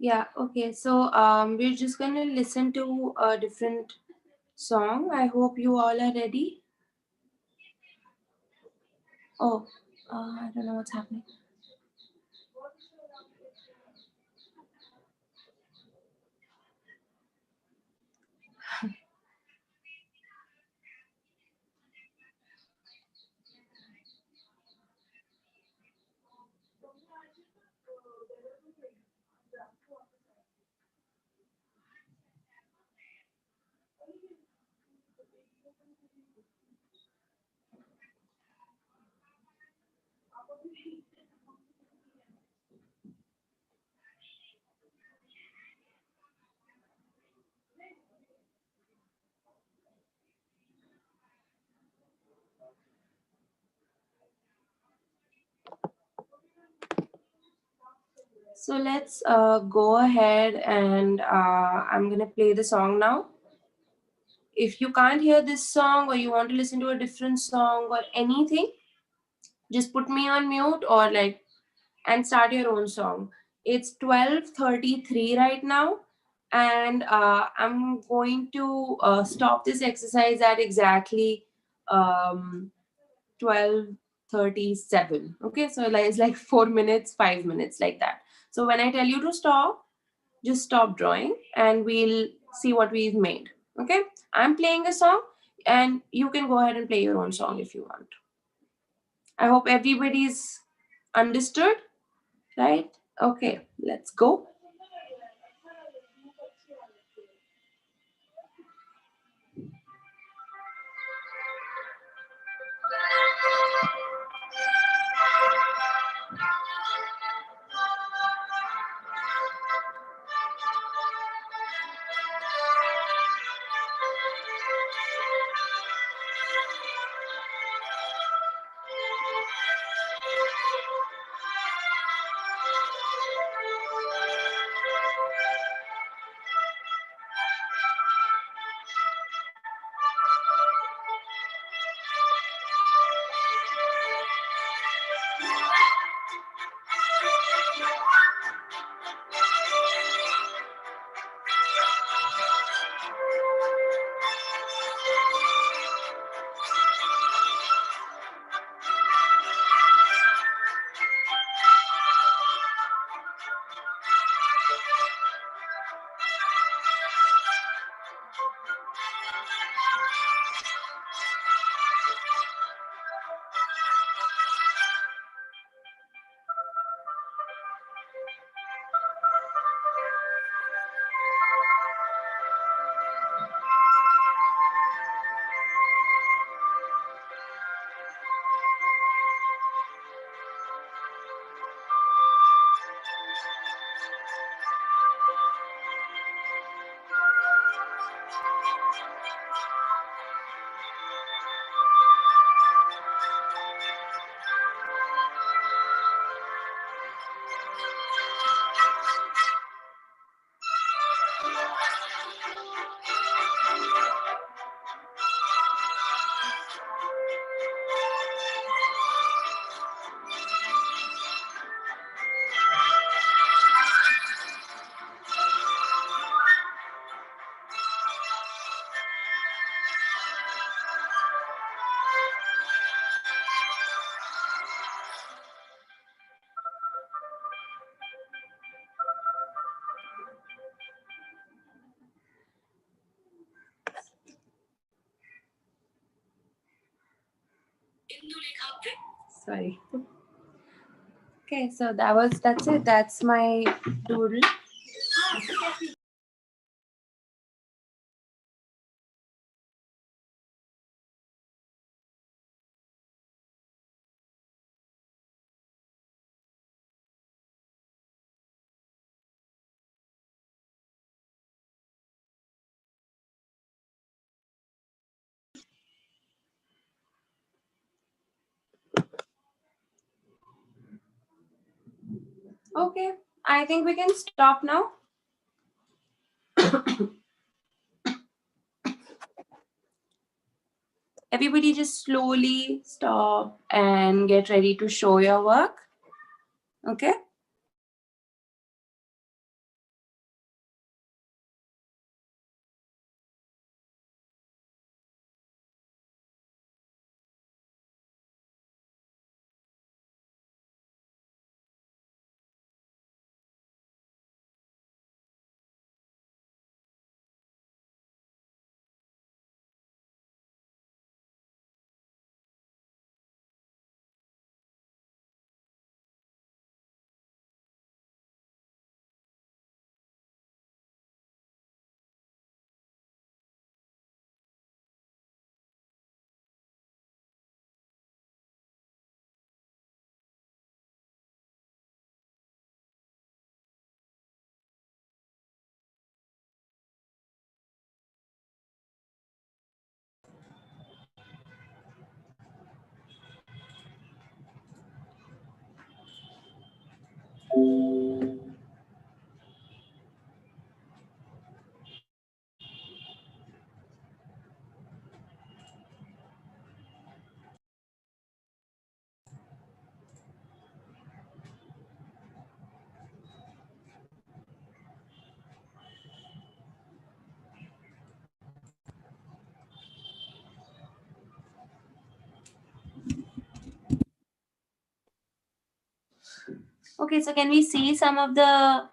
Yeah, okay. So we're just gonna listen to a different song. I hope you all are ready. Oh, I don't know what's happening. So let's go ahead and I'm going to play the song now. If you can't hear this song or you want to listen to a different song or anything, just put me on mute or and start your own song. It's 12:33 right now, and I'm going to stop this exercise at exactly 12:37. Okay, so it's like 4 minutes, 5 minutes, like that. So when I tell you to stop, just stop drawing and we'll see what we've made. Okay, I'm playing a song and you can go ahead and play your own song if you want. I hope everybody's understood, right? Okay, let's go. Sorry. Okay, so that's it. That's my doodle. Okay, I think we can stop now. Everybody just slowly stop and get ready to show your work. Okay. Okay, so can we see some of the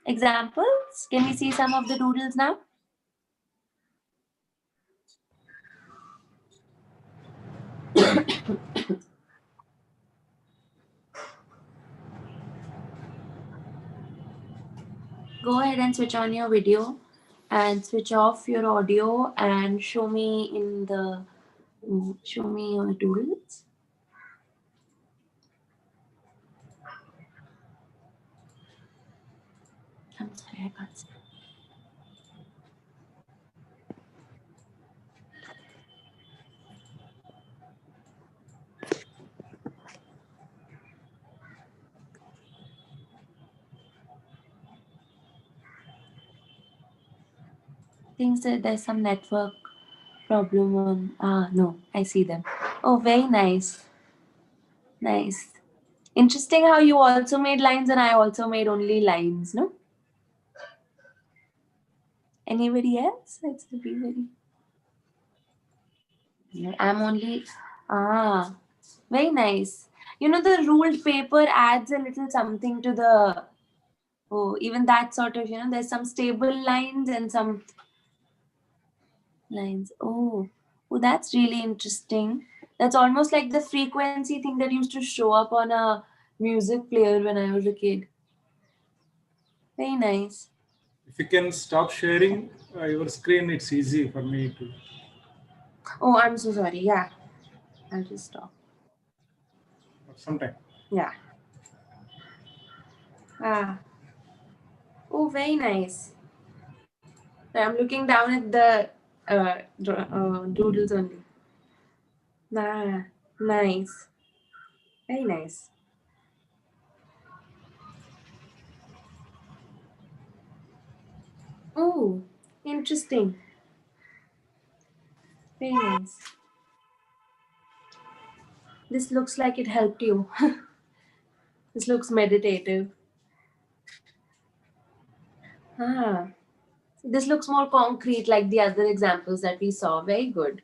examples? Can we see some of the doodles now? Go ahead and switch on your video and switch off your audio and show me your doodles. I'm sorry, I can't see. Thinks that there's some network problem on. No, I see them. Oh, very nice. Nice. Interesting how you also made lines and I also made only lines, no? Anybody else? It's everybody. I'm only. Very nice. You know, the ruled paper adds a little something to the. Oh, even that sort of, there's some stable lines and some lines. Oh, that's really interesting. That's almost like the frequency thing that used to show up on a music player when I was a kid. Very nice. If you can stop sharing your screen, it's easy for me to. Oh, I'm so sorry. Yeah, I'll just stop. Sometime. Yeah. Oh, very nice. I'm looking down at the doodles only. Nice. Very nice. Oh, interesting. Very nice. This looks like it helped you. This looks meditative. This looks more concrete like the other examples that we saw. Very good.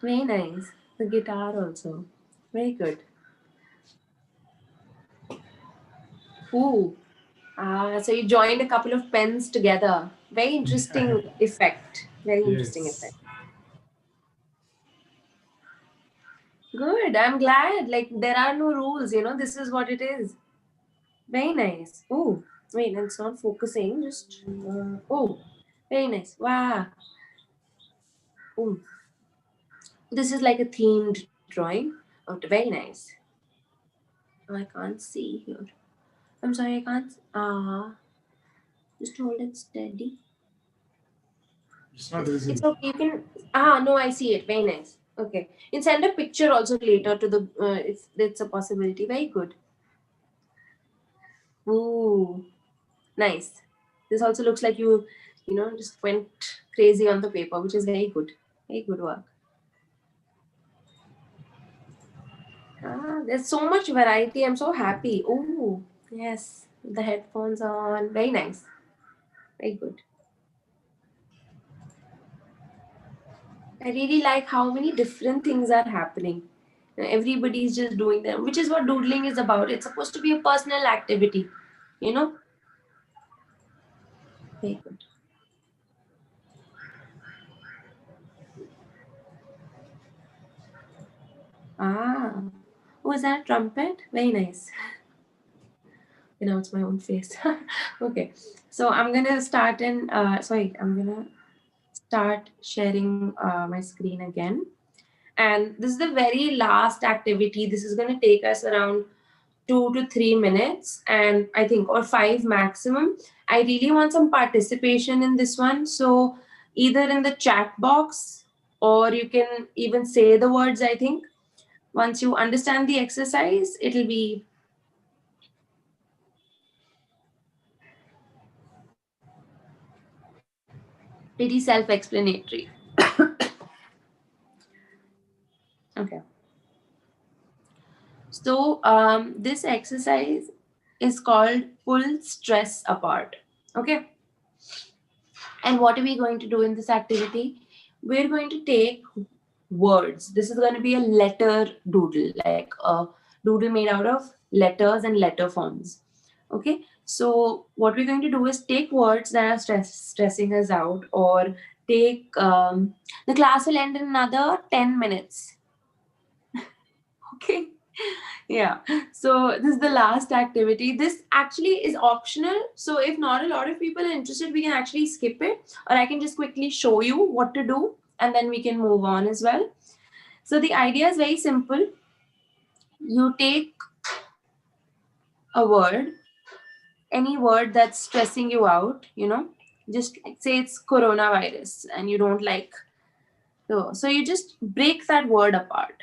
Very nice. The guitar also. Very good. Ooh. So you joined a couple of pens together. Very interesting effect. Very interesting effect. Good. I'm glad. Like, there are no rules, this is what it is. Very nice. Oh, wait, it's not focusing. Just, very nice. Wow. Oh, this is like a themed drawing. Oh, very nice. Oh, I can't see here. I'm sorry, I can't. Just hold it steady. It's not visible. It's okay. You can. No, I see it. Very nice. Okay. You can send a picture also later to the. If it's a possibility. Very good. Ooh, nice. This also looks like you just went crazy on the paper, which is very good. Very good work. There's so much variety. I'm so happy. Oh, yes. The headphones on. Very nice. Very good. I really like how many different things are happening. Everybody's just doing them, which is what doodling is about. It's supposed to be a personal activity, Very good. Was that a trumpet? Very nice. Now it's my own face. Okay, so I'm gonna start I'm gonna start sharing my screen again. And this is the very last activity. This is gonna take us around 2 to 3 minutes, and I think, or 5 maximum. I really want some participation in this one. So either in the chat box, or you can even say the words, I think. Once you understand the exercise, it'll be pretty self-explanatory. Okay. So this exercise is called pull stress apart. Okay. And what are we going to do in this activity? we're going to take words. This is going to be a letter doodle, like a doodle made out of letters and letter forms. Okay, so what we're going to do is take words that are stressing us out, or take the class will end in another 10 minutes. Okay. Yeah, so this is the last activity. This actually is optional, so if not a lot of people are interested, we can actually skip it, or I can just quickly show you what to do and then we can move on as well. So the idea is very simple. You take a word, any word that's stressing you out, just say it's coronavirus and you don't like, so you just break that word apart,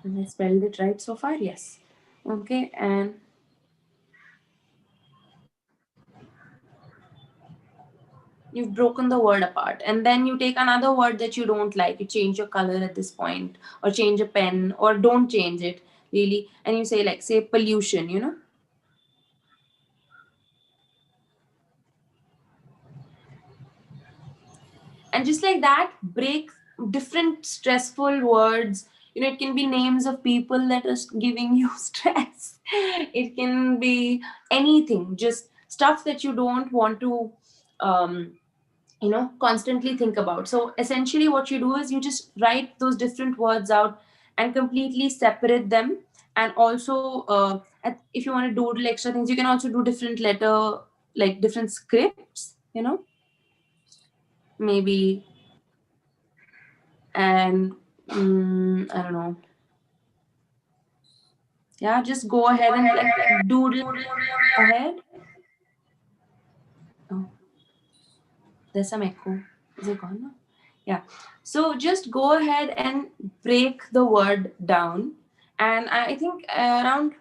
and I spelled it right so far, yes. Okay, and you've broken the word apart, and then you take another word that you don't like, you change your color at this point, or change a pen, or don't change it really, and you say, like, say pollution, and just like that, break different stressful words. It can be names of people that are giving you stress. It can be anything, just stuff that you don't want to constantly think about. So essentially what you do is you just write those different words out and completely separate them. And also if you want to doodle extra things, you can also do different letter, like different scripts, maybe. And I don't know. Yeah, just go ahead and like doodle ahead. Oh, there's some echo. Is it gone now? Yeah. So just go ahead and break the word down. And I think around,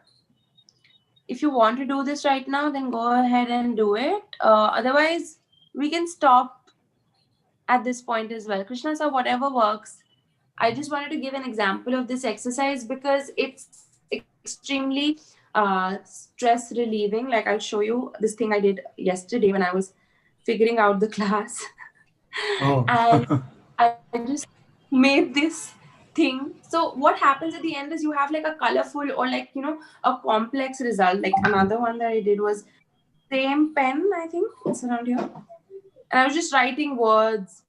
if you want to do this right now, then go ahead and do it. Otherwise, we can stop at this point as well. Krishna, so whatever works. I just wanted to give an example of this exercise because it's extremely stress relieving. Like, I'll show you this thing I did yesterday when I was figuring out the class. Oh. And I just made this thing. So what happens at the end is you have like a colorful, or like, a complex result. Like another one that I did was same pen, I think it's around here. And I was just writing words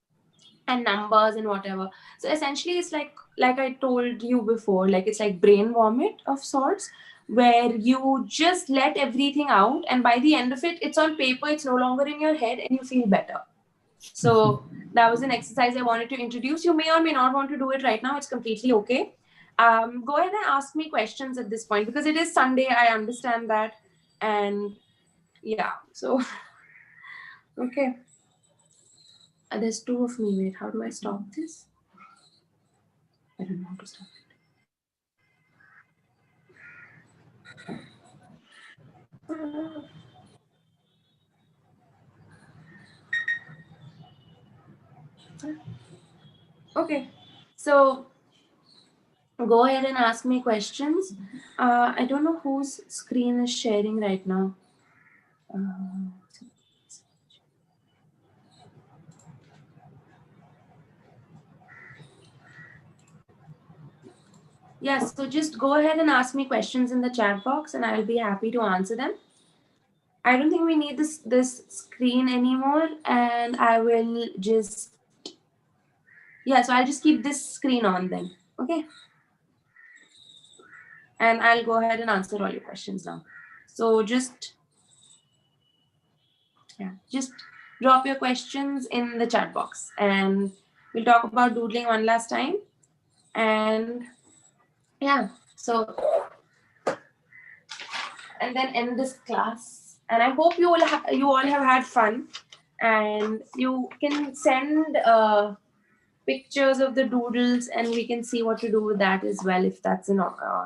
and numbers and whatever. So essentially it's like I told you before, like it's like brain vomit of sorts, where you just let everything out, and by the end of it, it's on paper, it's no longer in your head, and you feel better. So that was an exercise I wanted to introduce. You may or may not want to do it right now, it's completely okay. Go ahead and ask me questions at this point, because it is Sunday, I understand that. And yeah, so okay. There's two of me. Wait, how do I stop this? I don't know how to stop it. Okay, so go ahead and ask me questions. I don't know whose screen is sharing right now. Yes, so just go ahead and ask me questions in the chat box and I'll be happy to answer them. I don't think we need this screen anymore, and I will just, yeah, so I'll just keep this screen on then, okay? And I'll go ahead and answer all your questions now. So just drop your questions in the chat box, and we'll talk about doodling one last time. And yeah, so, and then end this class. And I hope you all have had fun, and you can send pictures of the doodles, and we can see what to do with that as well, if that's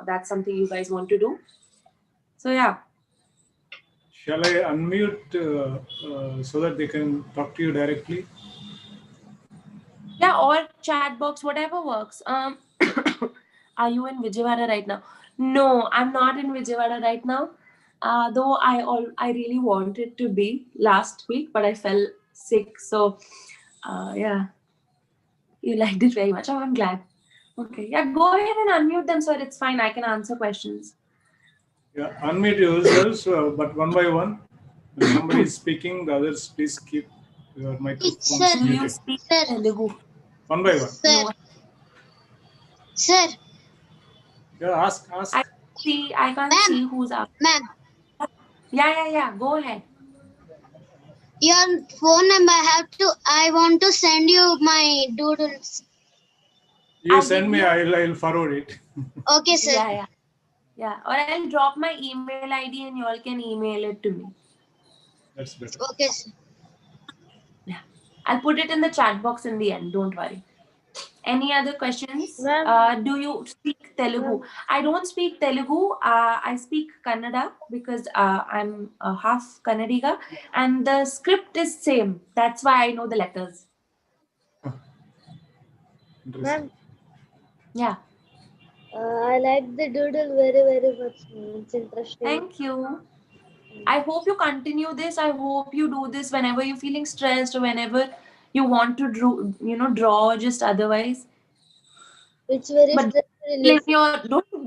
that's something you guys want to do. So yeah. Shall I unmute so that they can talk to you directly? Yeah, or chat box, whatever works. Are you in Vijayawada right now? No, I'm not in Vijayawada right now. Though I really wanted to be last week, but I fell sick. So, yeah, you liked it very much. Oh, I'm glad. Okay, yeah, go ahead and unmute them, sir. It's fine. I can answer questions. Yeah, unmute yourselves, but one by one. When somebody is speaking, the others please keep your microphones Sir. Do you muted. speak Sir. Telugu? One by one. Sir. No, Sir. Yeah, ask. I can't Ma'am. see who's up. Ma'am. Yeah. Go ahead. Your phone number I want to send you my doodles. You I'll send give me, you- I'll forward it. Okay, sir. Yeah. Or I'll drop my email ID and you all can email it to me. That's better. Okay, sir. Yeah. I'll put it in the chat box in the end. Don't worry. Any other questions? Ma'am. Do you speak Telugu? I don't speak Telugu. I speak Kannada because I'm half Kannadiga, and the script is same. That's why I know the letters. Interesting. Ma'am, Yeah. I like the doodle very, very much. It's interesting. Thank you. I hope you continue this. I hope you do this whenever you're feeling stressed or whenever you want to draw just otherwise. It's very But stress in relief. your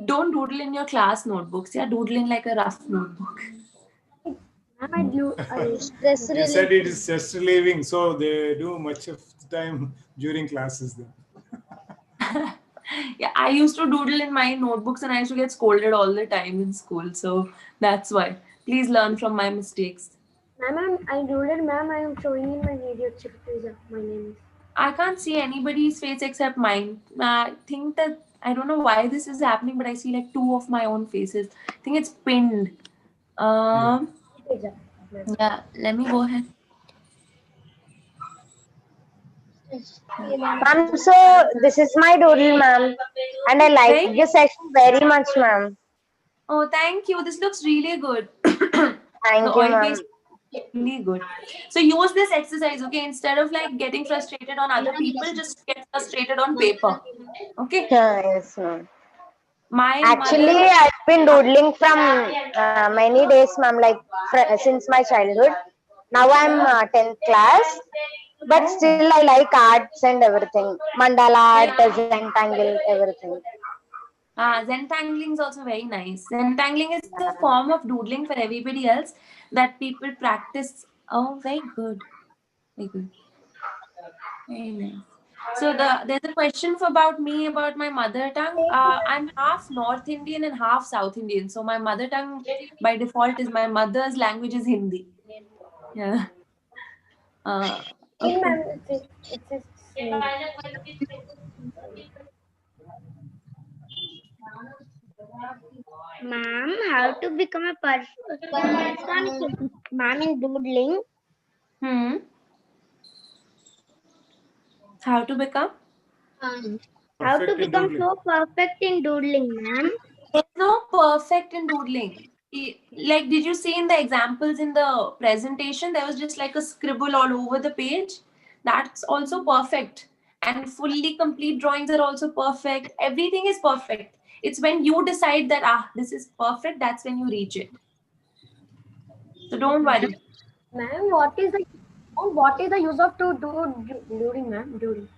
don't doodle in your class notebooks. Yeah, doodle in like a rough notebook. Ma'am, I stress You said relief. it is just relieving, so they do much of the time during classes then. Yeah, I used to doodle in my notebooks and I used to get scolded all the time in school. So that's why. Please learn from my mistakes. Ma'am, I doodled, ma'am. I am showing in my video. Check please. My name is. I can't see anybody's face except mine. I think that I don't know why this is happening, but I see like two of my own faces. I think it's pinned. Yeah, let me go ahead. Ma'am, so this is my doodle, ma'am, and I like Right? this section very much, ma'am. Oh, thank you. This looks really good. The Thank you, oil ma'am. paste is really good. So use this exercise, okay? Instead of like getting frustrated on other people, just get frustrated on paper. Okay? Yes, ma'am. My Actually, mother. I've been doodling from many days, ma'am, like since my childhood. Now I'm 10th class, but still I like arts and everything. Mandala art, Zentangle, everything. Zentangling is also very nice. Zentangling is a form of doodling for everybody else that people practice. Oh, very good. Very good. Very nice. So there's a question about me about my mother tongue. I'm half North Indian and half South Indian. So my mother tongue by default is my mother's language is Hindi. Yeah. Okay. Ma'am, it's Ma'am, how to become a person? Ma'am, in doodling. Hmm. How to become? How to Perfect in become doodling. so perfect in doodling, ma'am? There's no perfect in doodling. Like, did you see in the examples in the presentation, there was just like a scribble all over the page? That's also perfect. And fully complete drawings are also perfect. Everything is perfect. It's when you decide that, this is perfect, that's when you reach it. So don't worry. Ma'am, what is the use of to do doodling, ma'am? Doodling.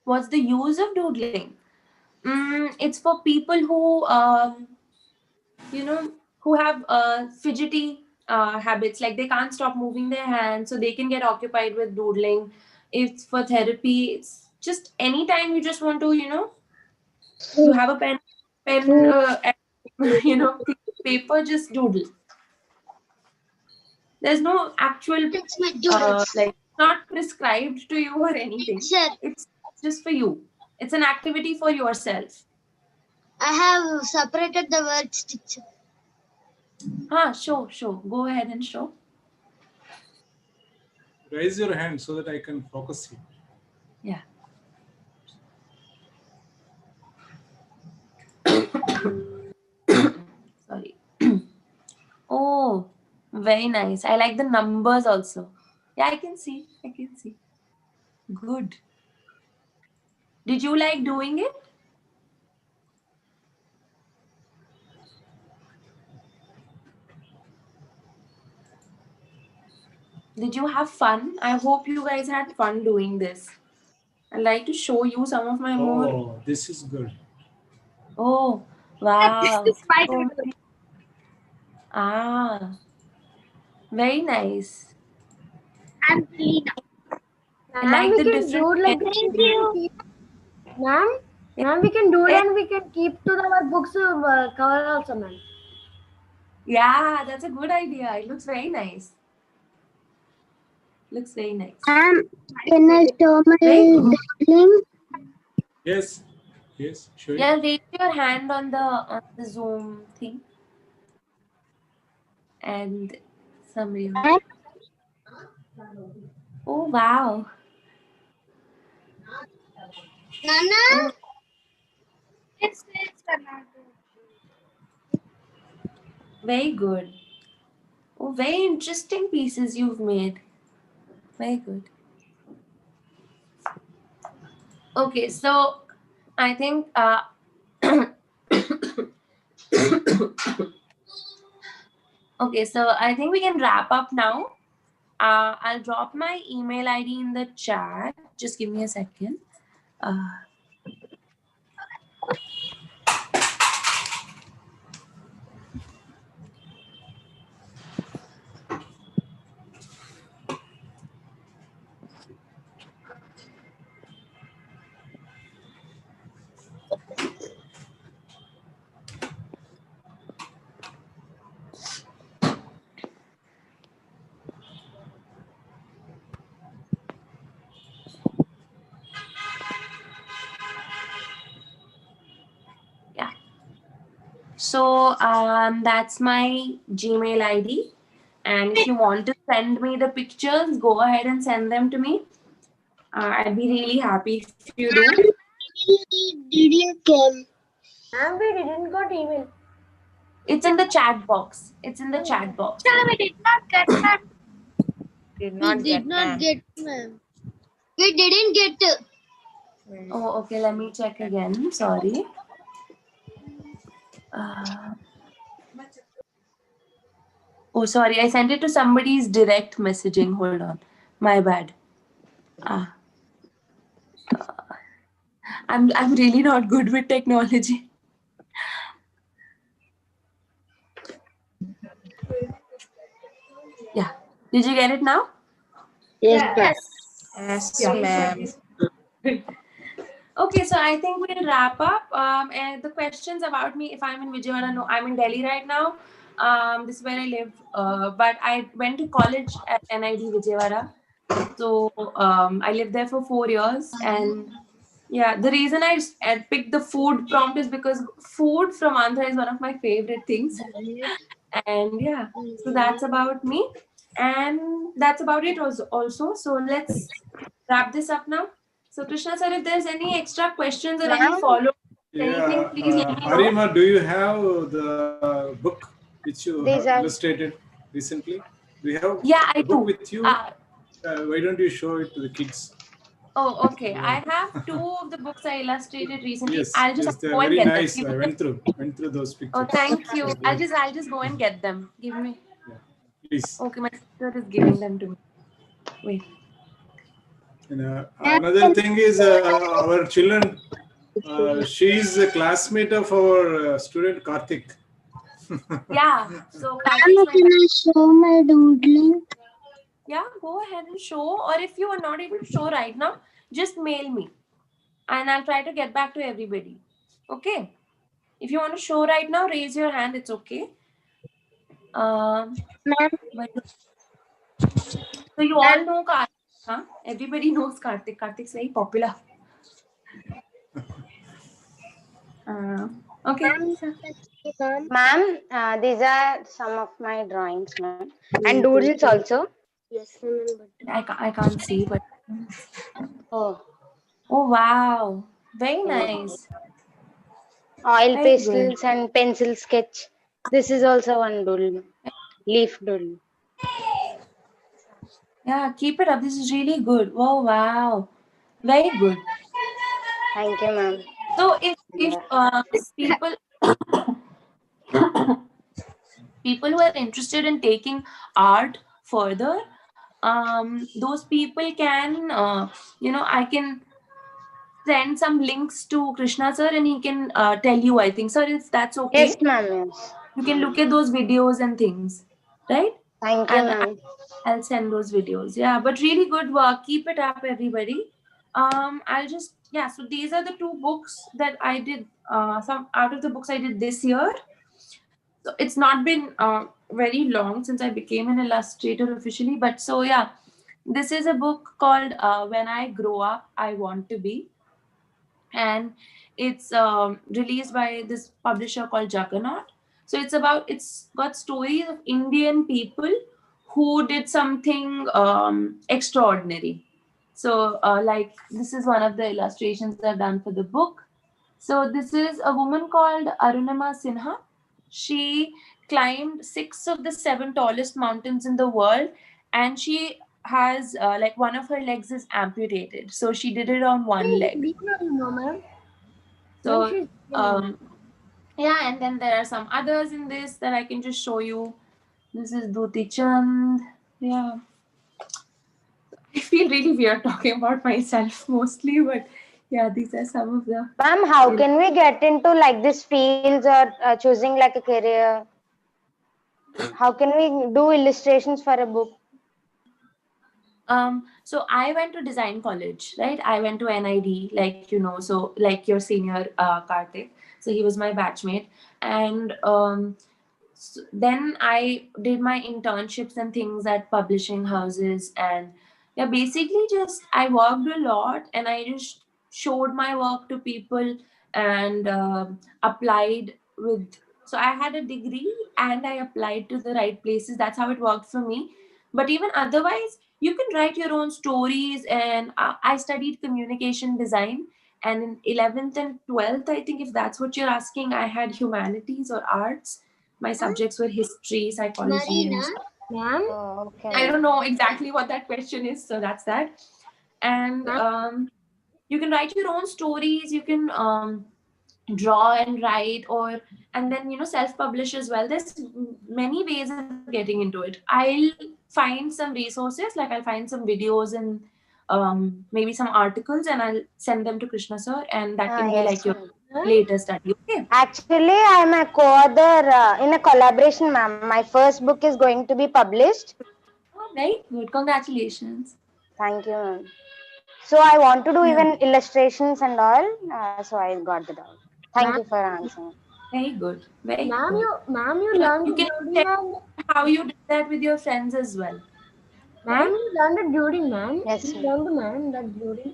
What's the use of doodling? It's for people who who have fidgety habits, like they can't stop moving their hands, so they can get occupied with doodling. It's for therapy. It's just anytime you just want to, you have a pen, and, paper, just doodle. There's no actual, It's my doodles. like, not prescribed to you or anything. Sir, It's just for you. It's an activity for yourself. I have separated the words, teacher. Show. Go ahead and show. Raise your hand so that I can focus you. Yeah. Sorry. Oh, very nice. I like the numbers also. Yeah, I can see. Good. Did you like doing it? Did you have fun? I hope you guys had fun doing this. I'd like to show you some of my more. Oh, this is good. Oh, wow. This is my So many- very nice. I'm Selena. I like we the can different. do it like pens. Ma'am, we can do it and we can keep to our books cover also, ma'am. Yeah, that's a good idea. It looks very nice. Looks very nice. Can I show my Very good. doodling? Yes. Yes. Show it. Yeah, raise your hand on the Zoom thing. And some real. Oh wow. Nana? This is Nana. Very good. Oh, very interesting pieces you've made. Very good. Okay, so I think okay, so I think we can wrap up now. I'll drop my email ID in the chat. Just give me a second. Yeah. So that's my Gmail ID. And if you want to send me the pictures, go ahead and send them to me. I'd be really happy if you do. Didn't come. Ma'am, we didn't got email. It's in the chat box. It's in the chat box. We did not get that. Did We not did not get, ma'am. We didn't get. Oh, okay. Let me check again. Sorry. Oh, sorry. I sent it to somebody's direct messaging. Hold on. My bad. I'm really not good with technology. Yeah. Did you get it now? Yes. Yes, Yeah. ma'am. Okay, so I think we'll wrap up. And the questions about me, if I'm in Vijayawada, no, I'm in Delhi right now. This is where I live. But I went to college at NID Vijayawada. So I lived there for 4 years. And yeah, the reason I picked the food prompt is because food from Andhra is one of my favorite things. And yeah, so that's about me. And that's about it also. So let's wrap this up now. So Krishna sir, if there's any extra questions or any follow anything, Yeah. please let me know. Arima, do you have the book which you These have are- illustrated recently? Do you have Yeah, I a book do. with you? Why don't you show it to the kids? Oh, okay. I have 2 of the books I illustrated recently. Yes, I'll just yes, they're go and very get nice. them. I went through those pictures. Oh, thank you. They're I'll great. just go and get them. Give me. Yeah. Please. Okay, my sister is giving them to me. Wait. Another thing is our children. She's a classmate of our student Karthik. Yeah. So Ma'am, can I show my doodling? yeah, go ahead and show. Or if you are not able to show right now, just mail me. And I'll try to get back to everybody. Okay? If you want to show right now, raise your hand. It's okay. Ma'am. So you all know Karthik, huh? Everybody knows Karthik. Karthik's very popular. Okay. Ma'am, these are some of my drawings, ma'am. And doodles also. Yes, ma'am. I can't see, but Oh, oh wow, very nice. oil Very pastels and pencil sketch. This is also one doodle. Leaf doodle. Yeah, keep it up. This is really good. Oh wow, very good. Thank you, ma'am. So if people people who are interested in taking art further, those people can, I can send some links to Krishna sir and he can tell you, I think, sir, if that's Yes, okay. ma'am. Yes. You can look at those videos and things, right? Thank you, And ma'am. I'll send those videos. Yeah, but really good work. Keep it up, everybody. I'll just, yeah, so these are the two books that I did, some out of the books I did this year. So it's not been very long since I became an illustrator officially, but so yeah, this is a book called When I Grow Up, I Want to Be, and it's released by this publisher called Juggernaut. So it's got stories of Indian people who did something extraordinary. So like this is one of the illustrations I've done for the book. So this is a woman called Arunima Sinha. She climbed 6 of the 7 tallest mountains in the world, and she has like one of her legs is amputated. So she did it on one leg. Ma'am. So yeah, and then there are some others in this that I can just show you. This is Duti Chand. Yeah. I feel really weird talking about myself mostly, but yeah, these are some of the. Ma'am, how can we get into like this fields or choosing like a career? How can we do illustrations for a book? So I went to design college, right? I went to NID, like so like your senior Karthik. So he was my batchmate, and then I did my internships and things at publishing houses, and yeah, basically just I worked a lot and I just showed my work to people and applied with. So I had a degree and I applied to the right places. That's how it worked for me. But even otherwise, you can write your own stories. And I studied communication design. And in 11th and 12th, I think if that's what you're asking, I had humanities or arts. My subjects were history, psychology, Marina. and stuff. Ma'am, Oh, okay. I don't know exactly what that question is, so that's that. And you can write your own stories. You can draw and write, or and then self-publish as well. There's many ways of getting into it. I'll find some resources, like I'll find some videos and maybe some articles, and I'll send them to Krishna sir, and that can be Yes, like your ma'am. later study. Okay. Actually, I'm a co-author in a collaboration, ma'am. My first book is going to be published. Oh, very good. Congratulations. Thank you, ma'am. So I want to do Yeah. even illustrations and all. So I got the doubt. Thank you ma'am, for answering. Very good. Very ma'am, good. you So learned you the can during check and how you did that with your friends as well, ma'am, right? you learned it during, ma'am. Yes, You ma'am. learned, ma'am, that during.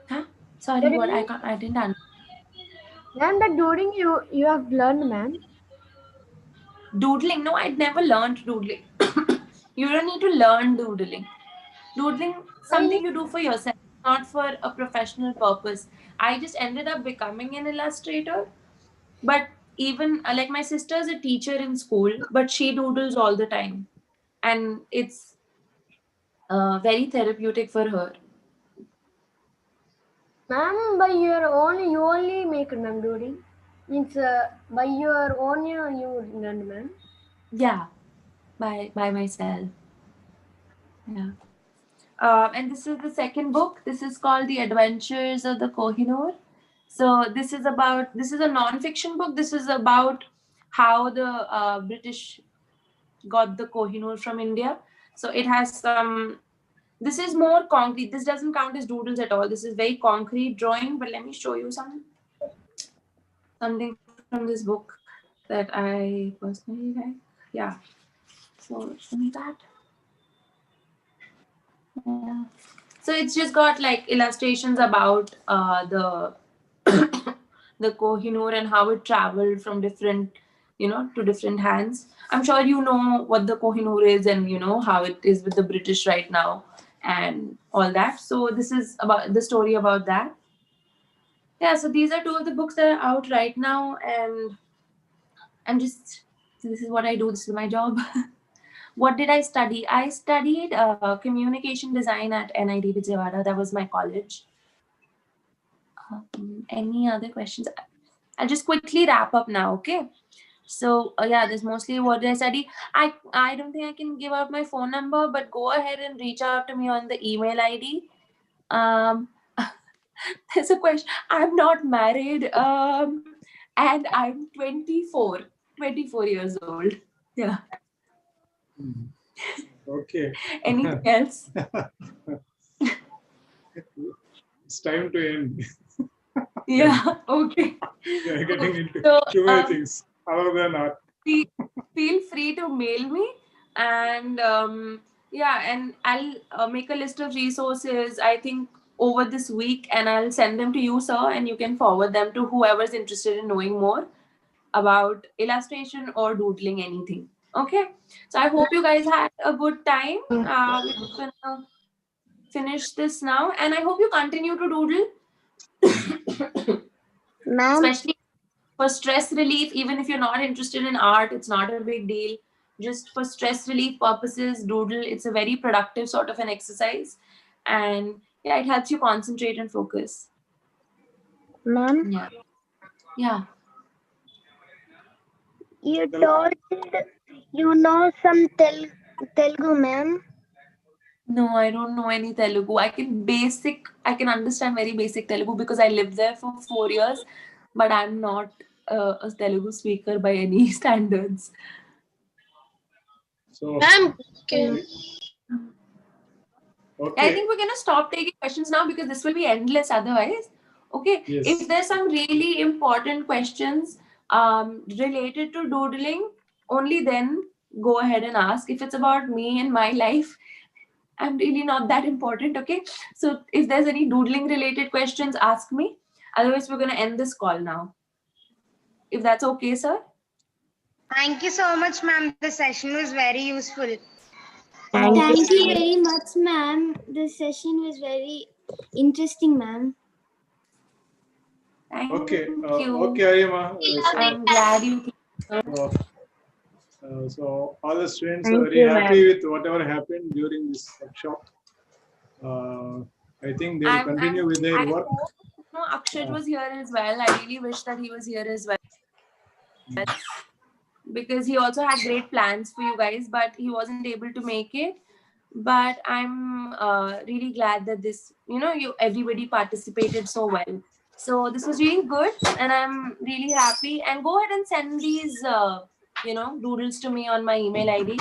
Huh? That Sorry, what? during, I didn't understand. ma'am, that during you have learned, ma'am. Doodling? No, I'd never learned doodling. You don't need to learn doodling. Doodling I something you do for yourself, not for a professional purpose. I just ended up becoming an illustrator. But even like my sister's a teacher in school, but she doodles all the time, and it's very therapeutic for her. ma'am, by your own, you only make it, ma'am, during. Means by your own, you learned, ma'am. Yeah, by myself. Yeah. And this is the second book. This is called The Adventures of the Kohinoor. So this is a non-fiction book. This is about how the British got the Kohinoor from India. So it has some. This is more concrete. This doesn't count as doodles at all. This is very concrete drawing. But let me show you something from this book that I personally like. Yeah. So that. Yeah. So it's just got like illustrations about the the Kohinoor and how it traveled from different, to different hands. I'm sure you know what the Kohinoor is and how it is with the British right now and all that. So this is about the story about that. Yeah, so these are two of the books that are out right now, and this is what I do. This is my job. What did I study? I studied communication design at NID Vijayawada. That was my college. Any other questions? I'll just quickly wrap up now, okay? So yeah, that's mostly what I study. I don't think I can give out my phone number, but go ahead and reach out to me on the email ID. Um, there's a question. I'm not married. And I'm 24 years old. Yeah. Okay. Anything else? It's time to end. Yeah. Okay. We are getting into So, too many things other than art. feel free to mail me, and yeah, and I'll make a list of resources, I think, over this week, and I'll send them to you, sir, and you can forward them to whoever's interested in knowing more about illustration or doodling, anything. Okay, so I hope you guys had a good time. We're gonna finish this now, and I hope you continue to doodle, Ma'am, especially for stress relief. Even if you're not interested in art, it's not a big deal. Just for stress relief purposes, doodle. It's a very productive sort of an exercise, and yeah, it helps you concentrate and focus. ma'am, Yeah. Yeah. you told you know some Telugu, ma'am. No, I don't know any Telugu. I can understand very basic Telugu because I lived there for 4 years, but I'm not a Telugu speaker by any standards. So, Ma'am, okay. I think we're gonna stop taking questions now because this will be endless otherwise. Okay. Yes. If there's some really important questions related to doodling, only then go ahead and ask. If it's about me and my life, I'm really not that important. Okay. So if there's any doodling related questions, ask me. Otherwise, we're gonna end this call now. If that's okay, sir. Thank you so much, ma'am. The session was very useful. Thank you very much, ma'am. The session was very interesting, ma'am. Thank Okay. you. Okay, Arima. I'm glad you. So all the students Thank are very you, happy with whatever happened during this workshop. I think they will continue with their work. Hope, Akshat was here as well. I really wish that he was here as well, because he also had great plans for you guys, but he wasn't able to make it. But I'm really glad that everybody participated so well. So this was really good, and I'm really happy. And go ahead and send these doodles to me on my email ID.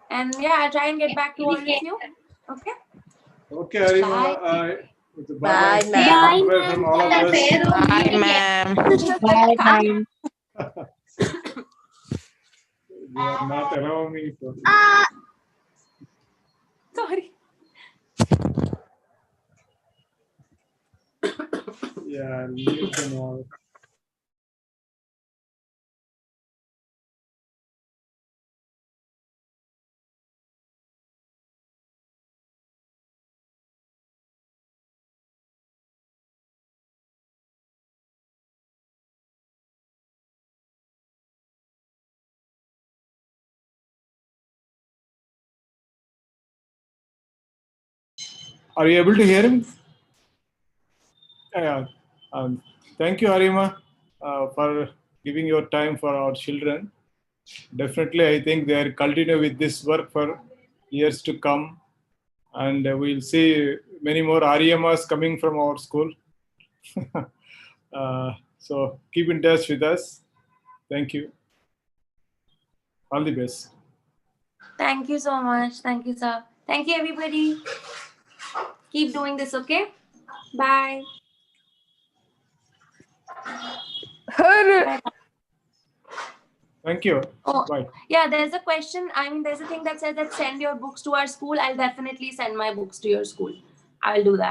And yeah, I'll try and get back to all of you. Okay. Okay, Arima. Bye, Bye. ma'am. Bye from all of us. Bye, ma'am. Bye, ma'am. You are not allowing me for. Sorry. Yeah, mute them all. Are you able to hear him? Yeah. Thank you, Arima, for giving your time for our children. Definitely, I think they are continue with this work for years to come, and we'll see many more Ariyamas coming from our school. So keep in touch with us. Thank you. All the best. Thank you so much. Thank you, sir. Thank you, everybody. Keep doing this, okay? Bye. Bye. Thank you. Oh, Bye. yeah, there's a question. There's a thing that says that send your books to our school. I'll definitely send my books to your school. I'll do that.